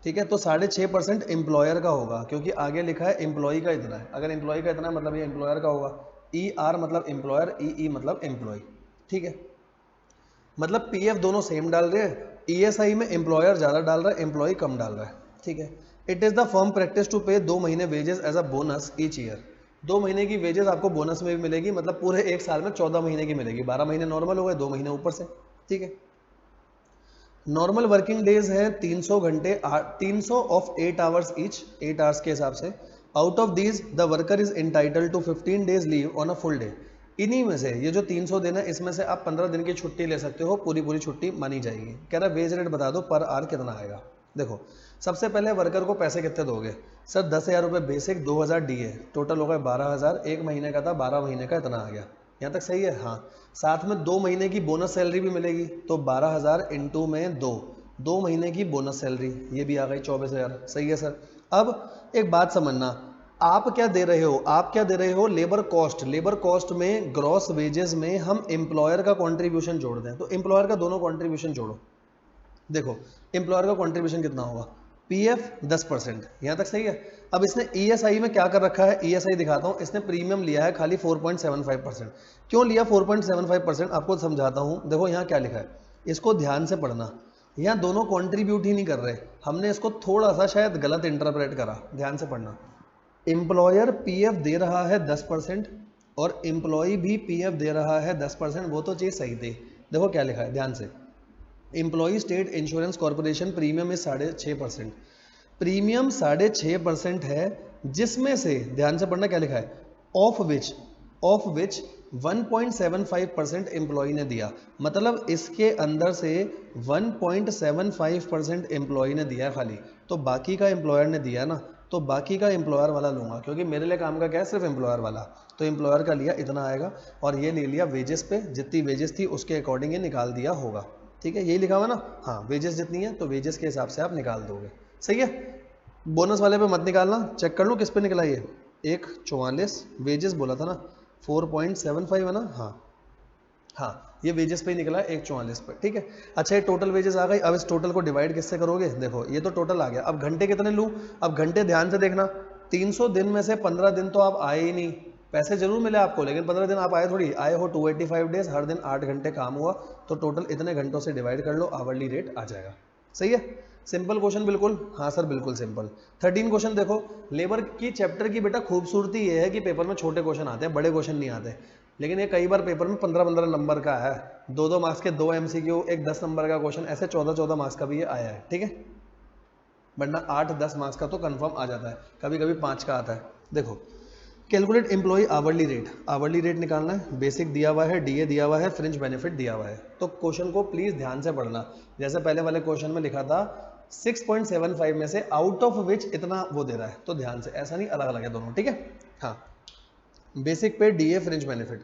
ठीक है, तो 6.5% एम्प्लॉयर का होगा, क्योंकि आगे लिखा है एम्प्लॉय का इतना है, अगर एम्प्लॉय का इतना है मतलब ये एम्प्लॉयर का होगा। ई आर मतलब एम्प्लॉयर, ई मतलब एम्प्लॉय, ठीक है, मतलब पीएफ दोनों सेम डाल रहे हैं, ईएसआई में एम्प्लॉयर ज़्यादा डाल रहा है, एम्प्लॉय कम डाल रहा है, ठीक है। It is the firm practice to pay 2 महीने wages as a bonus each year, 2 महीने की वेजेस आपको बोनस में भी मिलेगी, मतलब पूरे एक साल में 14 महीने की मिलेगी, 12 महीने नॉर्मल हो गए, 2 महीने ऊपर से, ठीक है। नॉर्मल वर्किंग डेज हैं 300 घंटे, 300 ऑफ 8 आवर्स ईच, 8 आवर्स के हिसाब से। Out of these the worker is entitled to 15 days leave on a full day, इन्हीं में से ये जो 300 दिन है इसमें से आप 15 दिन की छुट्टी ले सकते हो, पूरी पूरी छुट्टी मानी जाएगी। कह रहा वेज रेट बता दो पर आवर कितना आएगा। देखो सबसे पहले वर्कर को पैसे कितने दोगे सर, 10,000 रुपये बेसिक, 2,000 डीए, टोटल हो गए 12,000, एक महीने का था, 12 महीने का इतना आ गया, यहाँ तक सही है। हाँ, साथ में 2 महीने की बोनस सैलरी भी मिलेगी, तो 12,000 इंटू में 2 महीने की बोनस सैलरी, ये भी आ गई 24,000, सही है सर। अब एक बात समझना, आप क्या दे रहे हो, आप क्या दे रहे हो, लेबर कॉस्ट, लेबर कॉस्ट में ग्रॉस वेजेस में हम एम्प्लॉयर का कंट्रीब्यूशन जोड़ दें, तो एम्प्लॉयर का दोनों कंट्रीब्यूशन जोड़ो। देखो एम्प्लॉयर का कंट्रीब्यूशन कितना होगा, पीएफ 10%, यहाँ तक सही है। अब इसने ईएसआई में क्या कर रखा है, ईएसआई दिखाता हूँ, इसने प्रीमियम लिया है खाली 4.75%। क्यों लिया 4.75%, आपको समझाता हूँ। देखो यहाँ क्या लिखा है, इसको ध्यान से पढ़ना, यहाँ दोनों कंट्रीब्यूट ही नहीं कर रहे, हमने इसको थोड़ा सा शायद गलत इंटरप्रेट करा, ध्यान से पढ़ना। एम्प्लॉयर पीएफ दे रहा है 10% और एम्प्लॉय भी पीएफ दे रहा है 10%, वो तो चीज़ सही थी। देखो क्या लिखा है ध्यान से, employ state insurance corporation premium में 6.5%, प्रीमियम 6.5% है, जिसमें से ध्यान से पढ़ना क्या लिखा है, ऑफ विच 1.75% एम्प्लॉय ने दिया, मतलब इसके अंदर से 1.75% एम्प्लॉय ने दिया खाली, तो बाकी का एम्प्लॉयर ने दिया ना, तो बाकी का एम्प्लॉयर वाला लूंगा, क्योंकि मेरे लिए काम का क्या है, सिर्फ एम्प्लॉयर वाला, तो एम्प्लॉयर का लिया इतना आएगा, और ये ले लिया वेजेस पे, जितनी वेजेस थी उसके अकॉर्डिंग ये निकाल दिया होगा, ठीक है, यही लिखा हुआ ना। हाँ, वेजेस जितनी है तो वेजेस के हिसाब से आप निकाल दोगे, सही है। बोनस वाले पे मत निकालना, चेक कर लो किस पे निकला ये, 1.44, वेजेस बोला था ना, 4.75 है ना, हाँ हाँ, ये वेजेस पे ही निकला है 1.44 पे, ठीक है। अच्छा ये टोटल वेजेस आ गई, अब इस टोटल को डिवाइड किससे करोगे, देखो ये तो टोटल आ गया, अब घंटे कितने लूँ, अब घंटे ध्यान से देखना, 300 दिन में से 15 दिन तो आप आए ही नहीं, पैसे जरूर मिले आपको, लेकिन 15 दिन आप आए थोड़ी, आए हो 285 डेज, हर दिन 8 घंटे काम हुआ, तो टोटल इतने घंटों से डिवाइड कर लो, आवरली रेट आ जाएगा, सही है। सिंपल क्वेश्चन बिल्कुल, हाँ सर बिल्कुल सिंपल। 13 क्वेश्चन देखो, लेबर की चैप्टर की बेटा खूबसूरती ये है कि पेपर में छोटे क्वेश्चन आते हैं, बड़े क्वेश्चन नहीं आते, लेकिन ये कई बार पेपर में 15-15 नंबर का है, 2-2 मार्क्स के 2 एमसीक्यू, एक 10 नंबर का क्वेश्चन, ऐसे 14-14 मार्क्स का भी ये आया है, ठीक है, वरना 8-10 मार्क्स का तो कंफर्म आ जाता है, कभी कभी 5 का आता है। देखो calculate employ hourly rate, hourly rate निकालना है, बेसिक दिया हुआ है, डीए दिया हुआ है, फ्रिंज बेनिफिट दिया हुआ है, तो क्वेश्चन को प्लीज ध्यान से पढ़ना, जैसे पहले वाले क्वेश्चन में लिखा था 6.75 में से आउट ऑफ विच इतना वो दे रहा है, तो ध्यान से, ऐसा नहीं अलग अलग है दोनों, ठीक है। हाँ, basic pay DA fringe benefit,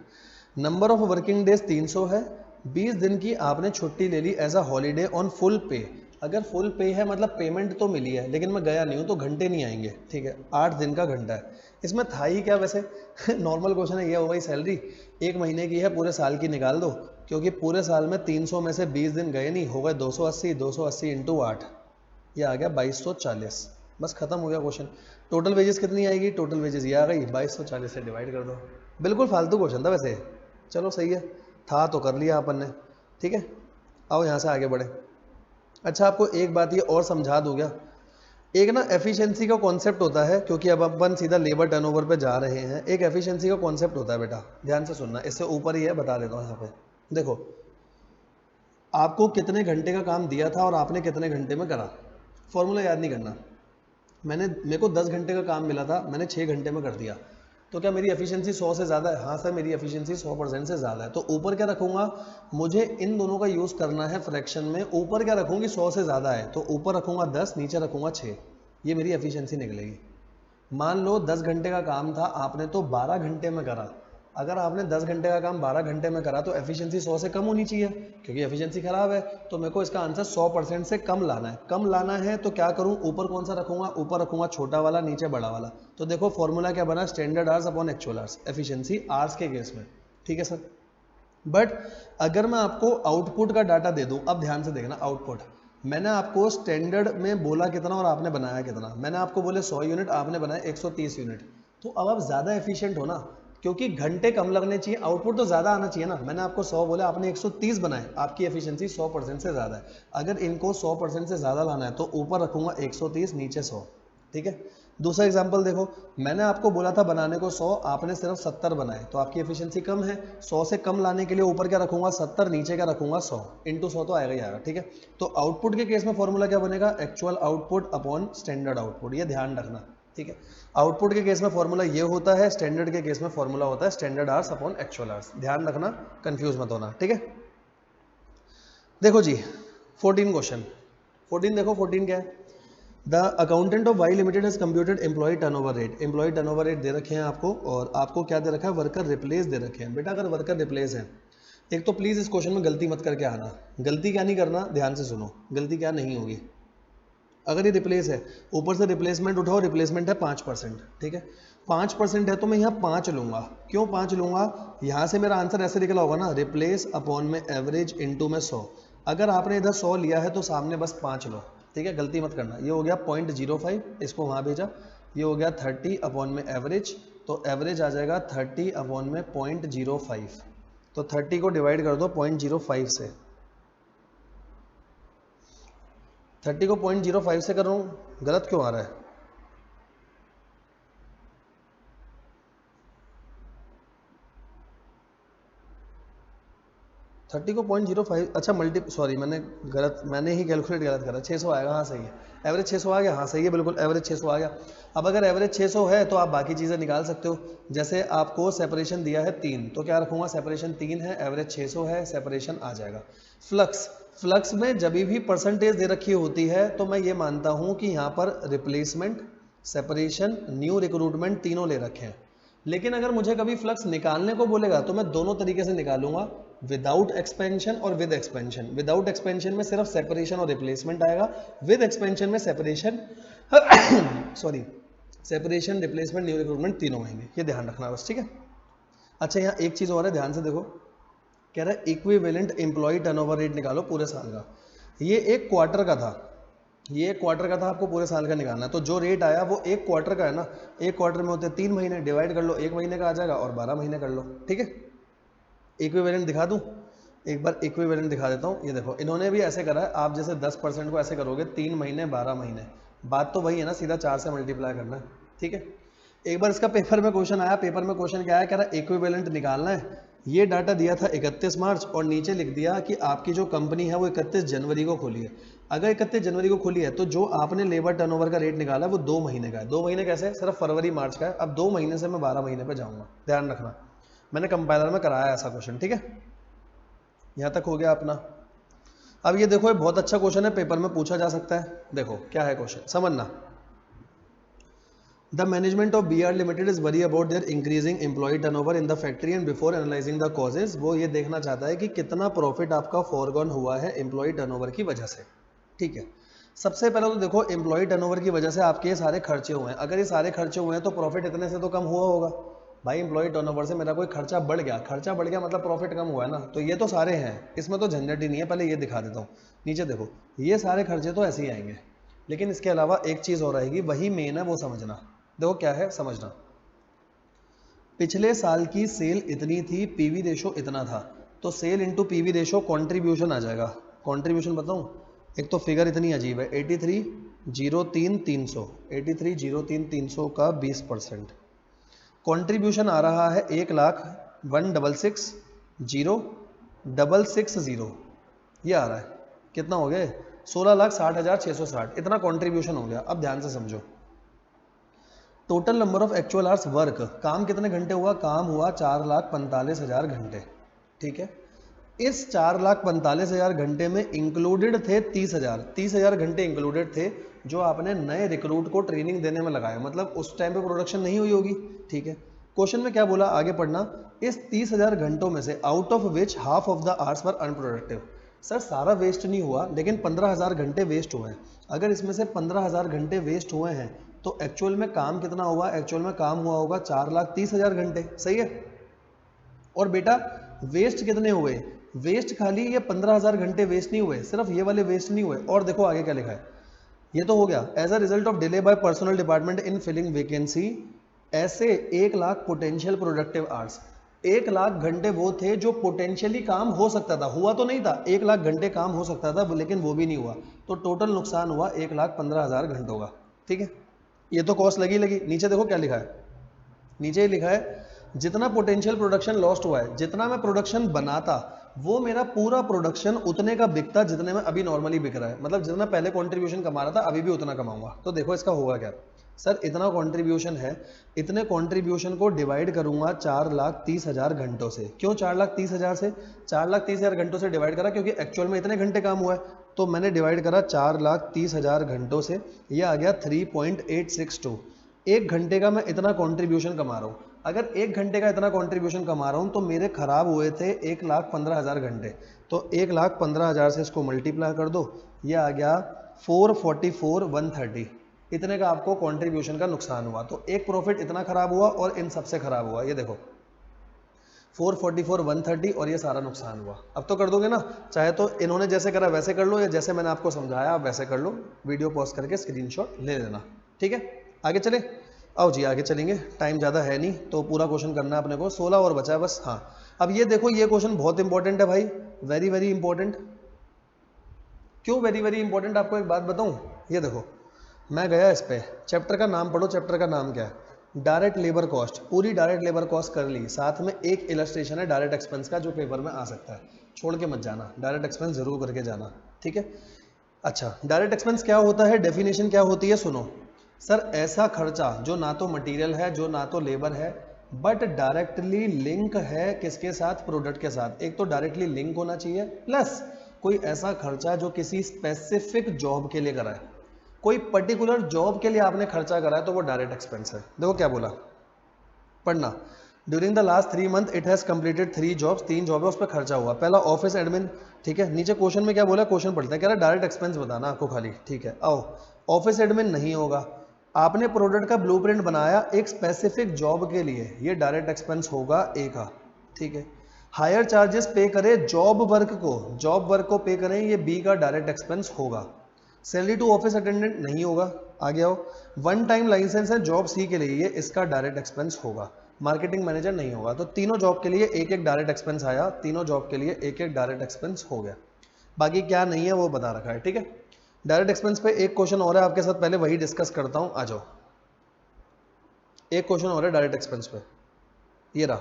number of working days 300 है, 20 दिन की आपने छुट्टी ले ली as a holiday on full pay, अगर फुल पे है मतलब पेमेंट तो मिली है, लेकिन मैं गया नहीं हूँ तो घंटे नहीं आएंगे, ठीक है, 8 दिन का घंटा है, इसमें था ही क्या वैसे नॉर्मल क्वेश्चन है, ये हो गई सैलरी, एक महीने की है, पूरे साल की निकाल दो, क्योंकि पूरे साल में 300 में से 20 दिन गए नहीं, हो गए 280, 280 इंटू 8, ये आ गया 2240, बस खत्म हो गया क्वेश्चन। टोटल वेजेस कितनी आएगी, टोटल वेजेस ये आ गई, 2240 से डिवाइड कर दो, बिल्कुल फालतू क्वेश्चन था वैसे, चलो सही है, था तो कर लिया अपन ने, ठीक है। आओ यहाँ से आगे बढ़े। अच्छा आपको एक बात ये और समझा दूँ क्या, एक ना एफिशिएंसी का कॉन्सेप्ट होता है, क्योंकि अब अपन सीधा लेबर टर्नओवर पे जा रहे हैं, एक एफिशिएंसी का कॉन्सेप्ट होता है बेटा, ध्यान से सुनना, इससे ऊपर ही है, बता देता हूँ यहाँ पे। देखो आपको कितने घंटे का काम दिया था और आपने कितने घंटे में करा, फॉर्मूला याद नहीं करना, मेरे को 10 घंटे का काम मिला था, मैंने 6 घंटे में कर दिया, तो क्या मेरी एफिशिएंसी 100 से ज़्यादा है, हाँ सर मेरी एफिशिएंसी 100% से ज़्यादा है, तो ऊपर क्या रखूँगा, मुझे इन दोनों का यूज़ करना है फ्रैक्शन में, ऊपर क्या रखूँगी, 100 से ज़्यादा है तो ऊपर रखूँगा 10, नीचे रखूँगा 6, ये मेरी एफिशिएंसी निकलेगी। मान लो 10 घंटे का काम था, आपने तो 12 घंटे में करा, अगर आपने 10 घंटे का काम 12 घंटे में करा तो एफिशिएंसी 100 से कम होनी चाहिए, क्योंकि एफिशिएंसी खराब है। तो मेरे को इसका आंसर 100% से कम लाना है। कम लाना है तो क्या करूं, ऊपर कौन सा रखूंगा, ऊपर रखूंगा छोटा वाला, नीचे बड़ा वाला। तो देखो फॉर्मूला क्या बना, standard hours upon actual hours, efficiency hours के केस में, ठीक है सर। बट अगर मैं आपको आउटपुट का डाटा दे दूं, अब ध्यान से देखना, आउटपुट मैंने आपको स्टैंडर्ड में बोला कितना और आपने बनाया कितना। मैंने आपको बोले 100 यूनिट, आपने बनाया 130 यूनिट। तो अब आप ज़्यादा एफिशिएंट हो ना, क्योंकि घंटे कम लगने चाहिए, आउटपुट तो ज़्यादा आना चाहिए ना। मैंने आपको 100 बोला, आपने 130 बनाए, आपकी एफिशिएंसी 100% से ज़्यादा है। अगर इनको 100% से ज़्यादा लाना है तो ऊपर रखूंगा 130, नीचे 100, ठीक है। दूसरा एग्जांपल देखो, मैंने आपको बोला था बनाने को 100, आपने सिर्फ 70 बनाए, तो आपकी एफिशिएंसी कम है। 100 से कम लाने के लिए ऊपर क्या रखूंगा 70, नीचे क्या रखूंगा 100, इंटू 100 तो आएगा ही आएगा, ठीक है। तो आउटपुट के केस में फॉर्मूला क्या बनेगा, actual output upon standard output, ये ध्यान रखना, ठीक है। आउटपुट के केस में फॉर्मूला ये होता है, स्टैंडर्ड के केस में फॉर्मूला होता है standard hours upon actual hours, ध्यान रखना, कंफ्यूज मत होना, ठीक है। देखो जी 14 क्वेश्चन, 14 देखो 14 क्या है, the accountant of Y limited has computed employee turnover rate. Employee turnover rate दे रखे हैं आपको, और आपको क्या दे रखा है, वर्कर रिप्लेस दे रखे हैं। बेटा अगर वर्कर रिप्लेस है, एक तो प्लीज इस क्वेश्चन में गलती मत करके आना। गलती क्या नहीं करना, ध्यान से सुनो, गलती क्या नहीं होगी। अगर ये रिप्लेस है, ऊपर से रिप्लेसमेंट उठाओ, रिप्लेसमेंट है 5%, ठीक है। 5% है तो मैं यहाँ 5 लूंगा। क्यों 5 लूंगा, यहाँ से मेरा आंसर ऐसे निकला होगा ना, रिप्लेस अपॉन में एवरेज इंटू में 100। अगर आपने इधर 100 लिया है तो सामने बस 5 लो, ठीक है, गलती मत करना। ये हो गया 0.05, इसको वहाँ भेजा। ये हो गया 30 अपॉन में एवरेज, तो एवरेज आ जाएगा 30 अपॉन में 0.05। तो 30 को डिवाइड कर दो 0.05 से, 30 को 0.05 से कर रहा हूँ, गलत क्यों आ रहा है। थर्टी को 0.05, अच्छा सॉरी मैंने ही कैलकुलेट गलत करा, 600 आएगा, हाँ सही है। एवरेज 600 आ गया, हाँ सही है, बिल्कुल एवरेज 600 आ गया। अब अगर एवरेज 600 है तो आप बाकी चीज़ें निकाल सकते हो। जैसे आपको सेपरेशन दिया है 3, तो क्या रखूंगा, सेपरेशन 3 है, एवरेज 600 है, सेपरेशन आ जाएगा। फ्लक्स में जब भी परसेंटेज दे रखी होती है तो मैं ये मानता हूँ कि यहाँ पर रिप्लेसमेंट, सेपरेशन, न्यू रिक्रूटमेंट तीनों ले रखे हैं। लेकिन अगर मुझे कभी फ्लक्स निकालने को बोलेगा तो मैं दोनों तरीके से निकालूंगा, विदाउट एक्सपेंशन और विद एक्सपेंशन। विदाउट एक्सपेंशन में सिर्फ सेपरेशन और रिप्लेसमेंट आएगा, विद एक्सपेंशन में separation sorry separation, replacement, new recruitment तीनों आएंगे, ये ध्यान रखना बस, ठीक है। अच्छा यहाँ एक चीज़ और है, ध्यान से देखो, कह रहा है इक्विवेलेंट एम्प्लॉय टर्नओवर रेट निकालो पूरे साल का। ये एक क्वार्टर का था, ये एक क्वार्टर का था, आपको पूरे साल का निकालना है। तो जो रेट आया वो एक क्वार्टर का है ना, एक क्वार्टर में होते हैं 3 महीने, डिवाइड कर लो, 1 महीने का आ जाएगा और 12 महीने कर लो, ठीक है। इक्विवेलेंट दिखा दूं, एक बार इक्विवेलेंट दिखा देता हूँ। ये देखो इन्होंने भी ऐसे करा है, आप जैसे 10% को ऐसे करोगे, 3 महीने 12 महीने, बात तो वही है ना, सीधा 4 से मल्टीप्लाई करना है, ठीक है। एक बार इसका पेपर में क्वेश्चन आया, पेपर में क्वेश्चन क्या आया, कह रहा इक्विवेलेंट निकालना है। ये डाटा दिया था 31 मार्च और नीचे लिख दिया कि आपकी जो कंपनी है वो 31 जनवरी को खोली है। अगर 31 जनवरी को खोली है तो जो आपने लेबर टर्नओवर का रेट निकाला वो 2 महीने का है। 2 महीने कैसे, सिर्फ फरवरी मार्च का है। अब 2 महीने से मैं 12 महीने पे जाऊंगा, ध्यान रखना, मैंने कंपाइलर में कराया ऐसा क्वेश्चन, ठीक है। यहाँ तक हो गया अपना। अब ये देखो, ये बहुत अच्छा क्वेश्चन है, पेपर में पूछा जा सकता है। देखो क्या है क्वेश्चन, समझना। The management of BR Limited is worried about their increasing employee turnover in the factory and before analyzing the causes, वो ये देखना चाहता है कि कितना प्रॉफिट आपका फॉरगॉन हुआ है एम्प्लॉय टर्नओवर की वजह से, ठीक है। सबसे पहले तो देखो, एम्प्लॉय टर्नओवर की वजह से आपके ये सारे खर्चे हुए हैं। अगर ये सारे खर्चे हुए हैं तो प्रॉफिट इतने से तो कम हुआ होगा। भाई एम्प्लॉय टर्नओवर से मेरा कोई खर्चा बढ़ गया, खर्चा बढ़ गया मतलब प्रॉफिट कम हुआ है ना, तो ये तो सारे हैं, इसमें तो झंझट ही नहीं है। पहले ये दिखा देता हूँ, नीचे देखो, ये सारे खर्चे तो ऐसे ही आएंगे, लेकिन इसके अलावा एक चीज़ और आएगी, वही मेन है, वो समझना। देखो क्या है, समझना। पिछले साल की सेल इतनी थी, पीवी रेशो इतना था, तो sale into PV ratio contribution आ जाएगा। कंट्रीब्यूशन बताऊं, एक तो फिगर इतनी अजीब है, 8303 300 का 20%। कंट्रीब्यूशन आ रहा है 1,166,0,660, ये आ रहा है, कितना हो गया, 16,60,660, इतना कंट्रीब्यूशन हो गया। अब ध्यान से समझो, total number of actual hours work, काम कितने घंटे हुआ, काम हुआ 4,45,000 घंटे, ठीक है। इस 4,45,000 घंटे में इंक्लूडेड थे 30,000 घंटे इंक्लूडेड थे जो आपने नए रिक्रूट को ट्रेनिंग देने में लगाया, मतलब उस टाइम पे प्रोडक्शन नहीं हुई होगी, ठीक है। क्वेश्चन में क्या बोला, आगे पढ़ना, इस 30,000 घंटों में से out of which half of the hours were unproductive. Sir सारा वेस्ट नहीं हुआ, लेकिन 15,000 घंटे वेस्ट हुए हैं। अगर इसमें से 15,000 घंटे वेस्ट हुए हैं तो एक्चुअल में काम कितना हुआ, एक्चुअल में काम हुआ होगा 4,30,000 घंटे, सही है। और बेटा वेस्ट कितने हुए, वेस्ट खाली ये 15,000 घंटे वेस्ट नहीं हुए, सिर्फ ये वाले वेस्ट नहीं हुए। और देखो आगे क्या लिखा है, ये तो हो गया, as a result of delay by personal department in filling vacancy, ऐसे 1,00,000 पोटेंशियल प्रोडक्टिव आवर्स, 1,00,000 घंटे वो थे जो पोटेंशियली काम हो सकता था, हुआ तो नहीं था, 1,00,000 घंटे काम हो सकता था लेकिन वो भी नहीं हुआ, तो टोटल नुकसान हुआ 1,15,000 घंटों का। ठीक है, ये तो कॉस्ट लगी। नीचे देखो क्या लिखा है, नीचे लिखा है जितना पोटेंशियल प्रोडक्शन लॉस्ट हुआ है, जितना मैं प्रोडक्शन बनाता वो मेरा पूरा प्रोडक्शन उतने का बिकता जितने में अभी नॉर्मली बिक रहा है, मतलब जितना पहले कंट्रीब्यूशन कमा रहा था अभी भी उतना कमाऊंगा। तो देखो इसका होगा क्या, सर इतना कंट्रीब्यूशन है, इतने कंट्रीब्यूशन को डिवाइड करूंगा 4,30,000 घंटों से। क्यों 4,30,000 से, 4,30,000 घंटों से डिवाइड करा क्योंकि एक्चुअल में इतने घंटे काम हुआ है, तो मैंने डिवाइड करा 4,30,000 घंटों से, ये आ गया 3.862। एक घंटे का मैं इतना कंट्रीब्यूशन कमा रहा हूँ। अगर एक घंटे का इतना कंट्रीब्यूशन कमा रहा हूँ तो मेरे खराब हुए थे 1,15,000 घंटे, तो 1,15,000 से इसको मल्टीप्लाई कर दो, ये आ गया 444,130, इतने का आपको कंट्रीब्यूशन का नुकसान हुआ। तो एक प्रॉफिट इतना खराब हुआ और इन सबसे खराब हुआ, ये देखो 444,130 और ये सारा नुकसान हुआ। अब तो कर दोगे ना, चाहे तो इन्होंने जैसे करा वैसे कर लो या जैसे मैंने आपको समझाया आप वैसे कर लो, वीडियो पॉज करके स्क्रीनशॉट ले लेना। ठीक है, आगे चले, आओ जी आगे चलेंगे, टाइम ज़्यादा है नहीं तो पूरा क्वेश्चन करना है अपने को, 16 और बचा है बस। हाँ अब ये देखो, ये क्वेश्चन बहुत इंपॉर्टेंट है भाई, वेरी वेरी इंपॉर्टेंट। क्यों वेरी वेरी इंपॉर्टेंट, आपको एक बात बताऊं, ये देखो मैं गया इस पे, चैप्टर का नाम पढ़ो, चैप्टर का नाम क्या है, डायरेक्ट लेबर कॉस्ट, पूरी डायरेक्ट लेबर कॉस्ट कर ली, साथ में एक इलस्ट्रेशन है डायरेक्ट एक्सपेंस का जो पेपर में आ सकता है, छोड़ के मत जाना, डायरेक्ट एक्सपेंस जरूर करके जाना। ठीक है, अच्छा डायरेक्ट एक्सपेंस क्या होता है, डेफिनेशन क्या होती है, सुनो। सर ऐसा खर्चा जो ना तो मटेरियल है जो ना तो लेबर है, बट डायरेक्टली लिंक है किसके साथ, प्रोडक्ट के साथ। एक तो डायरेक्टली लिंक होना चाहिए, प्लस कोई ऐसा खर्चा जो किसी स्पेसिफिक जॉब के लिए करा है, कोई पर्टिकुलर जॉब के लिए आपने खर्चा करा है तो वो डायरेक्ट एक्सपेंस है। देखो क्या बोला, पढ़ना, during the last 3 month it has completed 3 jobs, 3 job है उस पर खर्चा हुआ। पहला ऑफिस एडमिन, ठीक है, नीचे क्वेश्चन में क्या बोला, क्वेश्चन पढ़ते हैं, कह रहा डायरेक्ट एक्सपेंस बताना आपको खाली। ठीक है, आओ, ऑफिस एडमिन नहीं होगा, आपने प्रोडक्ट का ब्लूप्रिंट बनाया एक स्पेसिफिक जॉब के लिए, ये डायरेक्ट एक्सपेंस होगा ए का। ठीक है, हायर चार्जेस पे करें जॉब वर्क को, जॉब वर्क को पे करें, ये बी का डायरेक्ट एक्सपेंस होगा। सैलरी टू ऑफिस अटेंडेंट नहीं होगा, आगे आओ, वन टाइम लाइसेंस है जॉब सी के लिए, ये इसका डायरेक्ट एक्सपेंस होगा। मार्केटिंग मैनेजर नहीं होगा। तो तीनों जॉब के लिए एक एक डायरेक्ट एक्सपेंस आया, तीनों जॉब के लिए एक एक डायरेक्ट एक्सपेंस हो गया, बाकी क्या नहीं है वो बता रखा है। ठीक है, डायरेक्ट एक्सपेंस पे एक क्वेश्चन और है आपके साथ, पहले वही डिस्कस करता हूं, आ जाओ। एक क्वेश्चन और है डायरेक्ट एक्सपेंस पे, ये रहा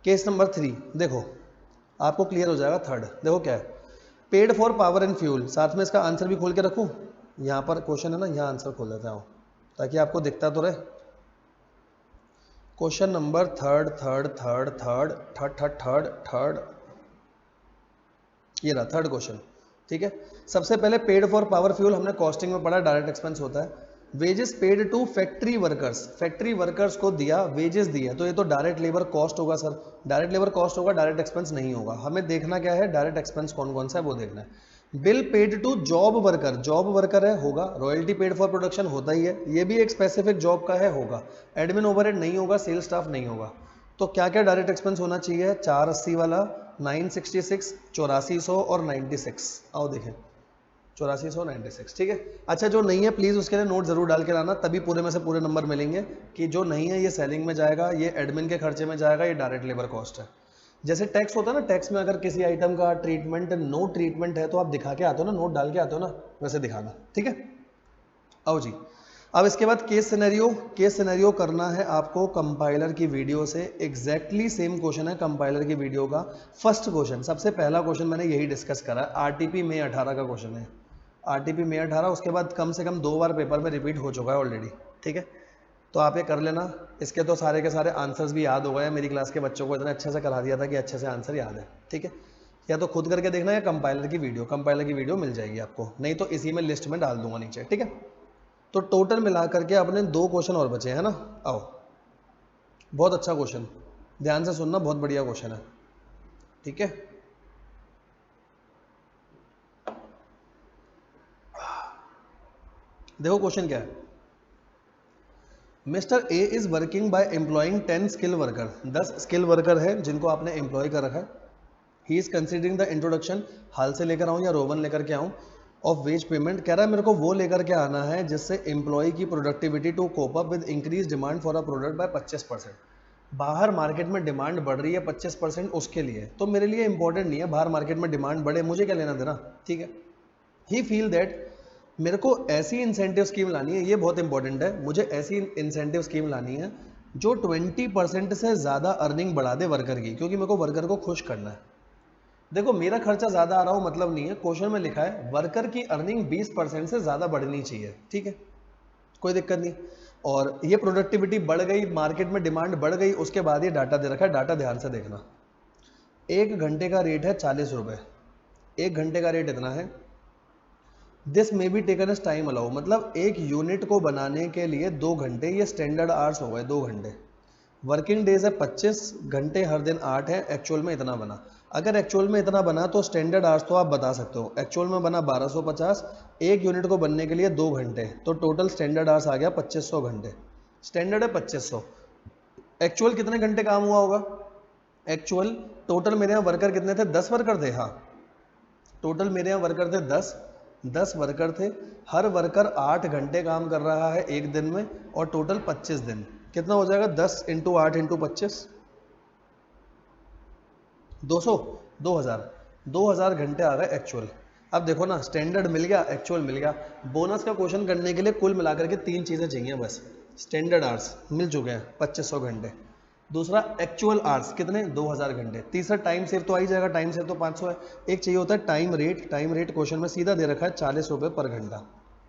केस नंबर 3, देखो आपको क्लियर हो जाएगा। थर्ड देखो क्या है, paid for power and fuel, साथ में इसका आंसर भी खोल के रखूं, यहां पर क्वेश्चन है ना, यहां आंसर खोल देता हूं ताकि आपको दिखता तो रहे। क्वेश्चन नंबर थर्ड, ये रहा थर्ड क्वेश्चन। ठीक है, सबसे पहले पेड फॉर पावर फ्यूल हमने कॉस्टिंग में पढ़ा, डायरेक्ट एक्सपेंस होता है। Wages paid to factory workers, factory workers को दिया, वेजेस दिए, तो ये तो डायरेक्ट लेबर कॉस्ट होगा सर, डायरेक्ट लेबर कॉस्ट होगा, डायरेक्ट एक्सपेंस नहीं होगा। हमें देखना क्या है, डायरेक्ट एक्सपेंस कौन कौन सा है वो देखना है। Bill paid to job worker, job worker है होगा। रॉयल्टी पेड फॉर प्रोडक्शन होता ही है, ये भी एक स्पेसिफिक जॉब का है होगा। एडमिन ओवरहेड नहीं होगा, सेल्स स्टाफ नहीं होगा। तो क्या क्या डायरेक्ट एक्सपेंस होना चाहिए, 480 वाला, 966, 8400 और 96। आओ देखें, 8400, 96। ठीक है, अच्छा जो नहीं है प्लीज उसके लिए नोट जरूर डाल के लाना, तभी पूरे में से पूरे नंबर मिलेंगे। कि जो नहीं है ये सेलिंग में जाएगा, ये एडमिन के खर्चे में जाएगा, ये डायरेक्ट लेबर कॉस्ट है। जैसे टैक्स होता है ना, टैक्स में अगर किसी आइटम का ट्रीटमेंट नो ट्रीटमेंट है तो आप दिखा के आते हो ना, नोट डाल के आते हो ना, वैसे दिखाना। ठीक है, आओ जी, अब इसके बाद केस सिनेरियो करना है आपको कंपाइलर की वीडियो से। एग्जैक्टली सेम क्वेश्चन है कंपाइलर की वीडियो का। फर्स्ट क्वेश्चन, सबसे पहला क्वेश्चन मैंने यही डिस्कस करा है, आरटीपी मई 18 का क्वेश्चन है, आरटीपी मई 18। उसके बाद कम से कम 2 बार पेपर में रिपीट हो चुका है ऑलरेडी। ठीक है, तो आप ये कर लेना। इसके तो सारे के सारे आंसर्स भी याद हो गए, मेरी क्लास के बच्चों को इतना अच्छे से करा दिया था कि अच्छे से आंसर याद है। ठीक है, या तो खुद करके देखना या कंपाइलर की वीडियो मिल जाएगी आपको, नहीं तो इसी में लिस्ट में डाल दूंगा नीचे। ठीक है, तो टोटल मिला करके अपने 2 क्वेश्चन और बचे हैं ना। आओ बहुत अच्छा क्वेश्चन, ध्यान से सुनना, बहुत बढ़िया क्वेश्चन है, ठीक है। देखो क्वेश्चन क्या है, mister A is working by employing 10 skill worker, 10 skill worker है जिनको आपने एम्प्लॉय कर रखा है। He is considering the introduction, हाल से लेकर आऊं या रोवन लेकर के आऊं, ऑफ वेज पेमेंट, कह रहा है मेरे को वो लेकर के आना है जिससे एम्प्लॉय की productivity to cope up with increase demand for a product by 25%। बाहर मार्केट में डिमांड बढ़ रही है 25% उसके लिए, तो मेरे लिए इंपॉर्टेंट नहीं है बाहर मार्केट में डिमांड बढ़े, मुझे क्या लेना देना, ठीक है। ही फील दैट, मेरे को ऐसी इंसेंटिव स्कीम लानी है, ये बहुत इंपॉर्टेंट है, मुझे ऐसी इंसेंटिव स्कीम लानी है जो 20% से ज़्यादा अर्निंग बढ़ा दे वर्कर की, क्योंकि मेरे को वर्कर को खुश करना है। देखो मेरा खर्चा ज़्यादा आ रहा हो मतलब नहीं है, क्वेश्चन में लिखा है वर्कर की अर्निंग 20% से ज़्यादा बढ़नी चाहिए, ठीक है, कोई दिक्कत नहीं। और ये प्रोडक्टिविटी बढ़ गई, मार्केट में डिमांड बढ़ गई, उसके बाद ये डाटा दे रखा है, डाटा ध्यान से देखना। 1 घंटे का रेट है 40 रुपये, 1 घंटे का रेट इतना है। This may be taken S time allow, मतलब एक यूनिट को बनाने के लिए 2 घंटे, ये स्टैंडर्ड आवर्स हो गए 2 घंटे। वर्किंग डेज है 25 घंटे, हर दिन 8 है, एक्चुअल में इतना बना। अगर एक्चुअल में इतना बना तो स्टैंडर्ड आवर्स तो आप बता सकते हो, एक्चुअल में बना 1250, एक यूनिट को बनने के लिए 2 घंटे, तो टोटल स्टैंडर्ड आवर्स आ गया 2500 घंटे। स्टैंडर्ड है 2500, एक्चुअल कितने घंटे काम हुआ होगा, एक्चुअल टोटल मेरे यहाँ वर्कर कितने थे, 10 वर्कर थे, हाँ टोटल मेरे यहाँ वर्कर थे 10 वर्कर थे, हर वर्कर 8 घंटे काम कर रहा है एक दिन में, और टोटल 25 दिन, कितना हो जाएगा 10 इंटू 8 इंटू 25, 200, 2000 घंटे आ गए एक्चुअल। अब देखो ना, स्टैंडर्ड मिल गया, एक्चुअल मिल गया, बोनस का क्वेश्चन करने के लिए कुल मिलाकर के 3 चीज़ें चाहिए बस। स्टैंडर्ड आवर्स मिल चुके हैं 2500 घंटे, दूसरा एक्चुअल आवर्स कितने 2000 घंटे, तीसरा टाइम सेव तो आ ही जाएगा, टाइम सेव तो 500 है, एक चाहिए होता है time rate, time rate question में सीधा दे रखा है 40 रुपये पर घंटा,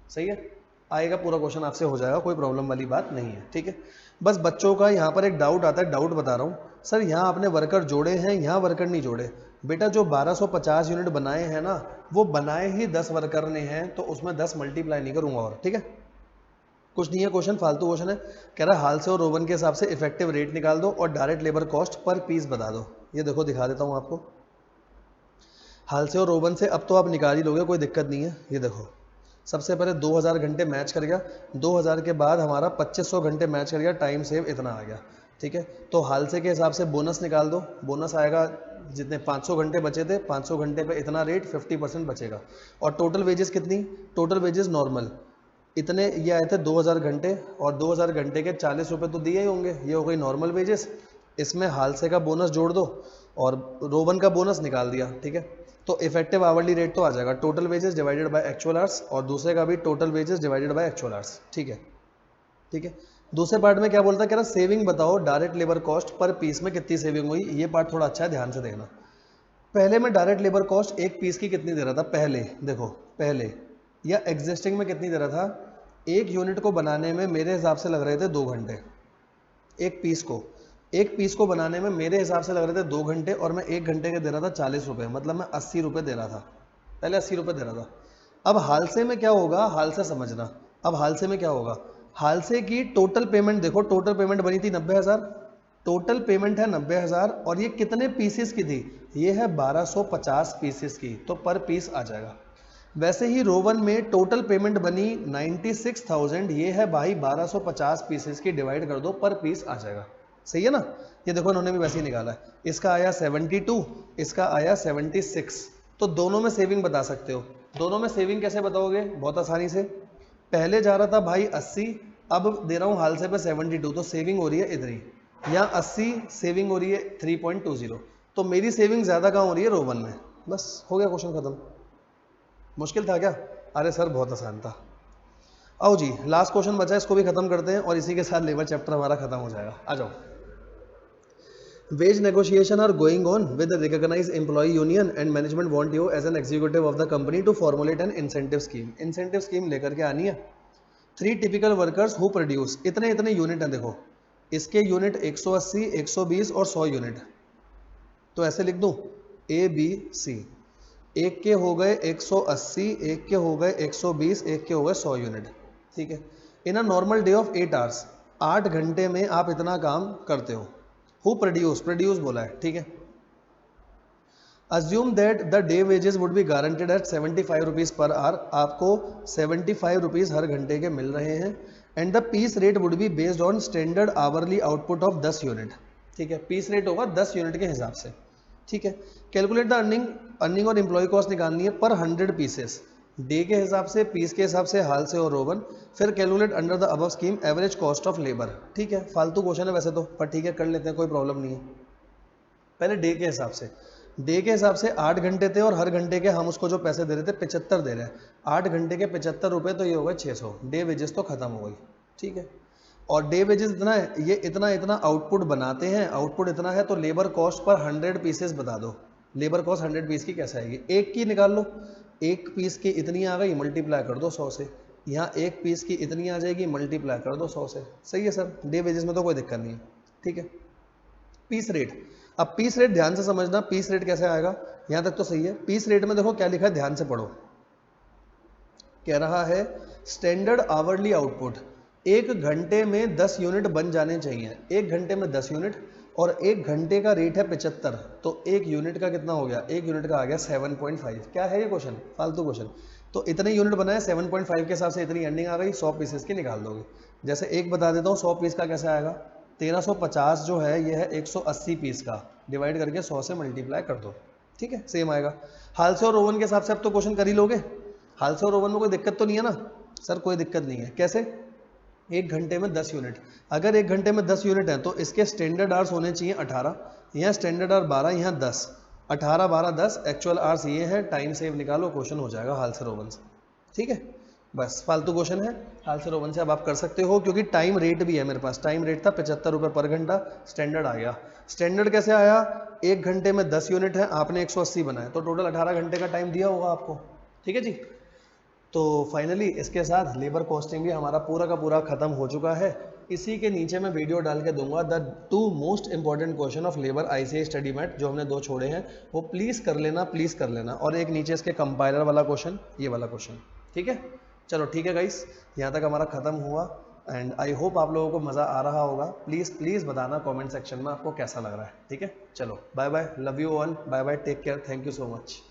सही है, आएगा पूरा क्वेश्चन आपसे हो जाएगा, कोई प्रॉब्लम वाली बात नहीं है, ठीक है। बस बच्चों का यहाँ पर एक डाउट आता है, डाउट बता रहा हूँ सर, यहाँ आपने वर्कर जोड़े हैं, यहाँ वर्कर नहीं जोड़े, बेटा जो 1250 यूनिट बनाए हैं ना, वो बनाए ही 10 वर्कर ने हैं, तो उसमें 10 मल्टीप्लाई नहीं करूँगा और, ठीक है, कुछ नहीं है क्वेश्चन, फालतू क्वेश्चन है। कह रहा है हाल से और रोवन के हिसाब से इफेक्टिव रेट निकाल दो और direct labour cost per piece बता दो। ये देखो दिखा देता हूँ आपको, हाल से और रोवन से अब तो आप निकाल ही लोगे, कोई दिक्कत नहीं है। ये देखो सबसे पहले 2000 घंटे मैच कर गया, 2000 के बाद हमारा 2500 घंटे मैच कर गया, टाइम सेव इतना आ गया, ठीक है। तो हाल से के हिसाब से बोनस निकाल दो, बोनस आएगा जितने 500 घंटे बचे थे, 500 घंटे पे इतना रेट, 50% बचेगा। और टोटल वेजेस कितनी, टोटल वेजेस नॉर्मल इतने ये आए थे 2000 घंटे, और 2000 घंटे के 40 रुपये तो दिए ही होंगे, ये हो गई नॉर्मल वेजेस, इसमें हाल से का बोनस जोड़ दो और रोवन का बोनस निकाल दिया, ठीक है। तो इफेक्टिव आवरली रेट तो आ जाएगा total wages divided by actual hours, और दूसरे का भी total wages divided by actual hours, ठीक है, ठीक है। दूसरे पार्ट में क्या बोलता है, कह रहा सेविंग बताओ direct labour cost per piece में कितनी सेविंग हुई, ये पार्ट थोड़ा अच्छा है, ध्यान से देखना। पहले मैं डायरेक्ट लेबर कॉस्ट एक पीस की कितनी दे रहा था, पहले देखो, पहले या एग्जिस्टिंग में कितनी दे रहा था, एक यूनिट को बनाने में मेरे हिसाब से लग रहे थे 2 घंटे, एक पीस को बनाने में मेरे हिसाब से लग रहे थे 2 घंटे, और मैं 1 घंटे के दे रहा था 40 रुपये, मतलब मैं 80 रुपये दे रहा था, पहले 80 रुपये दे रहा था। अब हाल से में क्या होगा, हाल से समझना, अब हाल से में क्या होगा, हाल से की टोटल पेमेंट देखो, टोटल पेमेंट बनी थी 90,000, टोटल पेमेंट है 90,000, और ये कितने पीसेस की थी, ये है 1250 पीसेस की, तो पर पीस आ जाएगा। वैसे ही रोवन में टोटल पेमेंट बनी 96,000, ये है भाई 1250 पीसेस की, डिवाइड कर दो, पर पीस आ जाएगा, सही है ना। ये देखो इन्होंने भी वैसे ही निकाला है, इसका आया 72, इसका आया 76, तो दोनों में सेविंग बता सकते हो। दोनों में सेविंग कैसे बताओगे, बहुत आसानी से, पहले जा रहा था भाई 80, अब दे रहा हूँ हाल से पे 72, तो सेविंग हो रही है इधर ही, यहाँ 80 सेविंग हो रही है 3.20, तो मेरी सेविंग ज़्यादा कहाँ हो रही है, रोवन में, बस हो गया क्वेश्चन खत्म। मुश्किल था क्या, अरे सर बहुत आसान था। आओ जी लास्ट क्वेश्चन बचा है, इसको भी खत्म करते हैं और इसी के साथ लेबर चैप्टर हमारा खत्म हो जाएगा, आ जाओ। Wage negotiation are going on with the recognised employ union and management want you as an executive of the company to formulate an incentive scheme, incentive scheme लेकर के आनी है। 3 टिपिकल वर्कर्स हु प्रोड्यूस, इतने इतने unit हैं, देखो इसके unit 180, 120 और 100 यूनिट, तो ऐसे लिख दूं ए बी सी, एक के हो गए 180, एक के हो गए 120, एक के हो गए 100 यूनिट, ठीक है। In a normal day of 8 hours, 8 घंटे में आप इतना काम करते हो। हु प्रोड्यूस, प्रोड्यूस बोला है, ठीक है। Assume that the day wages would be guaranteed at 75 rupees per hour, आपको 75 रुपीज हर घंटे के मिल रहे हैं। And the piece rate would be based on standard hourly output of 10 unit, ठीक है। पीस रेट होगा 10 यूनिट के हिसाब से, ठीक है। कैलकुलेट द अर्निंग और एम्प्लॉय कॉस्ट निकालनी है पर 100 पीसेस, डे के हिसाब से, पीस के हिसाब से, हाल से और ओवन। फिर calculate under the above scheme average cost of labour, ठीक है। फालतू क्वेश्चन है वैसे तो, पर ठीक है कर लेते हैं, कोई प्रॉब्लम नहीं है। पहले डे के हिसाब से, डे के हिसाब से 8 घंटे थे और हर घंटे के हम उसको जो पैसे दे रहे थे 75 दे रहे हैं। 8 घंटे के 75 रुपये, तो ये हो गए 600। डे वेजेस तो खत्म हो गई, ठीक है। और डे वेजेस इतना है, ये इतना इतना आउटपुट बनाते हैं, आउटपुट इतना है, तो लेबर कॉस्ट पर 100 पीसेस बता दो। लेबर कॉस्ट 100 पीस की कैसे आएगी, एक की निकाल लो, एक पीस की इतनी आ गई, मल्टीप्लाई कर दो 100 से। यहाँ एक पीस की इतनी आ जाएगी, मल्टीप्लाई कर दो 100 से। सही है सर, डे वेजेस में तो कोई दिक्कत नहीं है, ठीक है। पीस रेट, अब पीस रेट ध्यान से समझना, पीस रेट कैसे आएगा, यहां तक तो सही है। पीस रेट में देखो क्या लिखा है, ध्यान से पढ़ो। कह रहा है स्टैंडर्ड आवरली आउटपुट, एक घंटे में 10 यूनिट बन जाने चाहिए। एक घंटे में 10 यूनिट और एक घंटे का रेट है 75, तो एक यूनिट का कितना हो गया, एक यूनिट का आ गया 7.5। क्या है ये क्वेश्चन, फालतू क्वेश्चन। तो इतने यूनिट बनाए, 7.5 के हिसाब से इतनी अर्निंग आ गई, 100 पीसेस की निकाल दोगे। जैसे एक बता देता हूँ, 100 पीस का कैसे आएगा, 1350 जो है ये है 180 पीस का, डिवाइड करके 100 से मल्टीप्लाई कर दो, ठीक है, सेम आएगा। हाल से और ओवन के हिसाब से अब तो क्वेश्चन कर ही लोगे। हाल से और ओवन में कोई दिक्कत तो नहीं है ना सर, कोई दिक्कत नहीं है। कैसे, एक घंटे में 10 यूनिट, अगर एक घंटे में 10 यूनिट है तो इसके स्टैंडर्ड आवर्स होने चाहिए 18, यहाँ स्टैंडर्ड आवर 12, यहाँ 10, 18 12 10, एक्चुअल आवर्स ये है। टाइम सेव निकालो, क्वेश्चन हो जाएगा हाल से ओवन से, ठीक है। बस फालतू क्वेश्चन है, हाल से ओवन से अब आप कर सकते हो, क्योंकि टाइम रेट भी है मेरे पास। टाइम रेट था 75 रुपये पर घंटा, स्टैंडर्ड आ गया। स्टैंडर्ड कैसे आया, एक घंटे में 10 यूनिट है, आपने 180 बनाए, तो टोटल 18 घंटे का टाइम दिया होगा आपको, ठीक है जी। तो फाइनली इसके साथ लेबर कॉस्टिंग भी हमारा पूरा का पूरा खत्म हो चुका है। इसी के नीचे मैं वीडियो डाल के दूंगा the 2 most important question of labour ICAI study mat, जो हमने 2 छोड़े हैं, वो प्लीज़ कर लेना, प्लीज़ कर लेना। और एक नीचे इसके कंपाइलर वाला क्वेश्चन, ये वाला क्वेश्चन, ठीक है। चलो ठीक है गाइस, यहाँ तक हमारा खत्म हुआ एंड आई होप आप लोगों को मज़ा आ रहा होगा। प्लीज़ बताना कमेंट सेक्शन में आपको कैसा लग रहा है, ठीक है। चलो bye bye, love you all, bye bye, take care, thank you so much.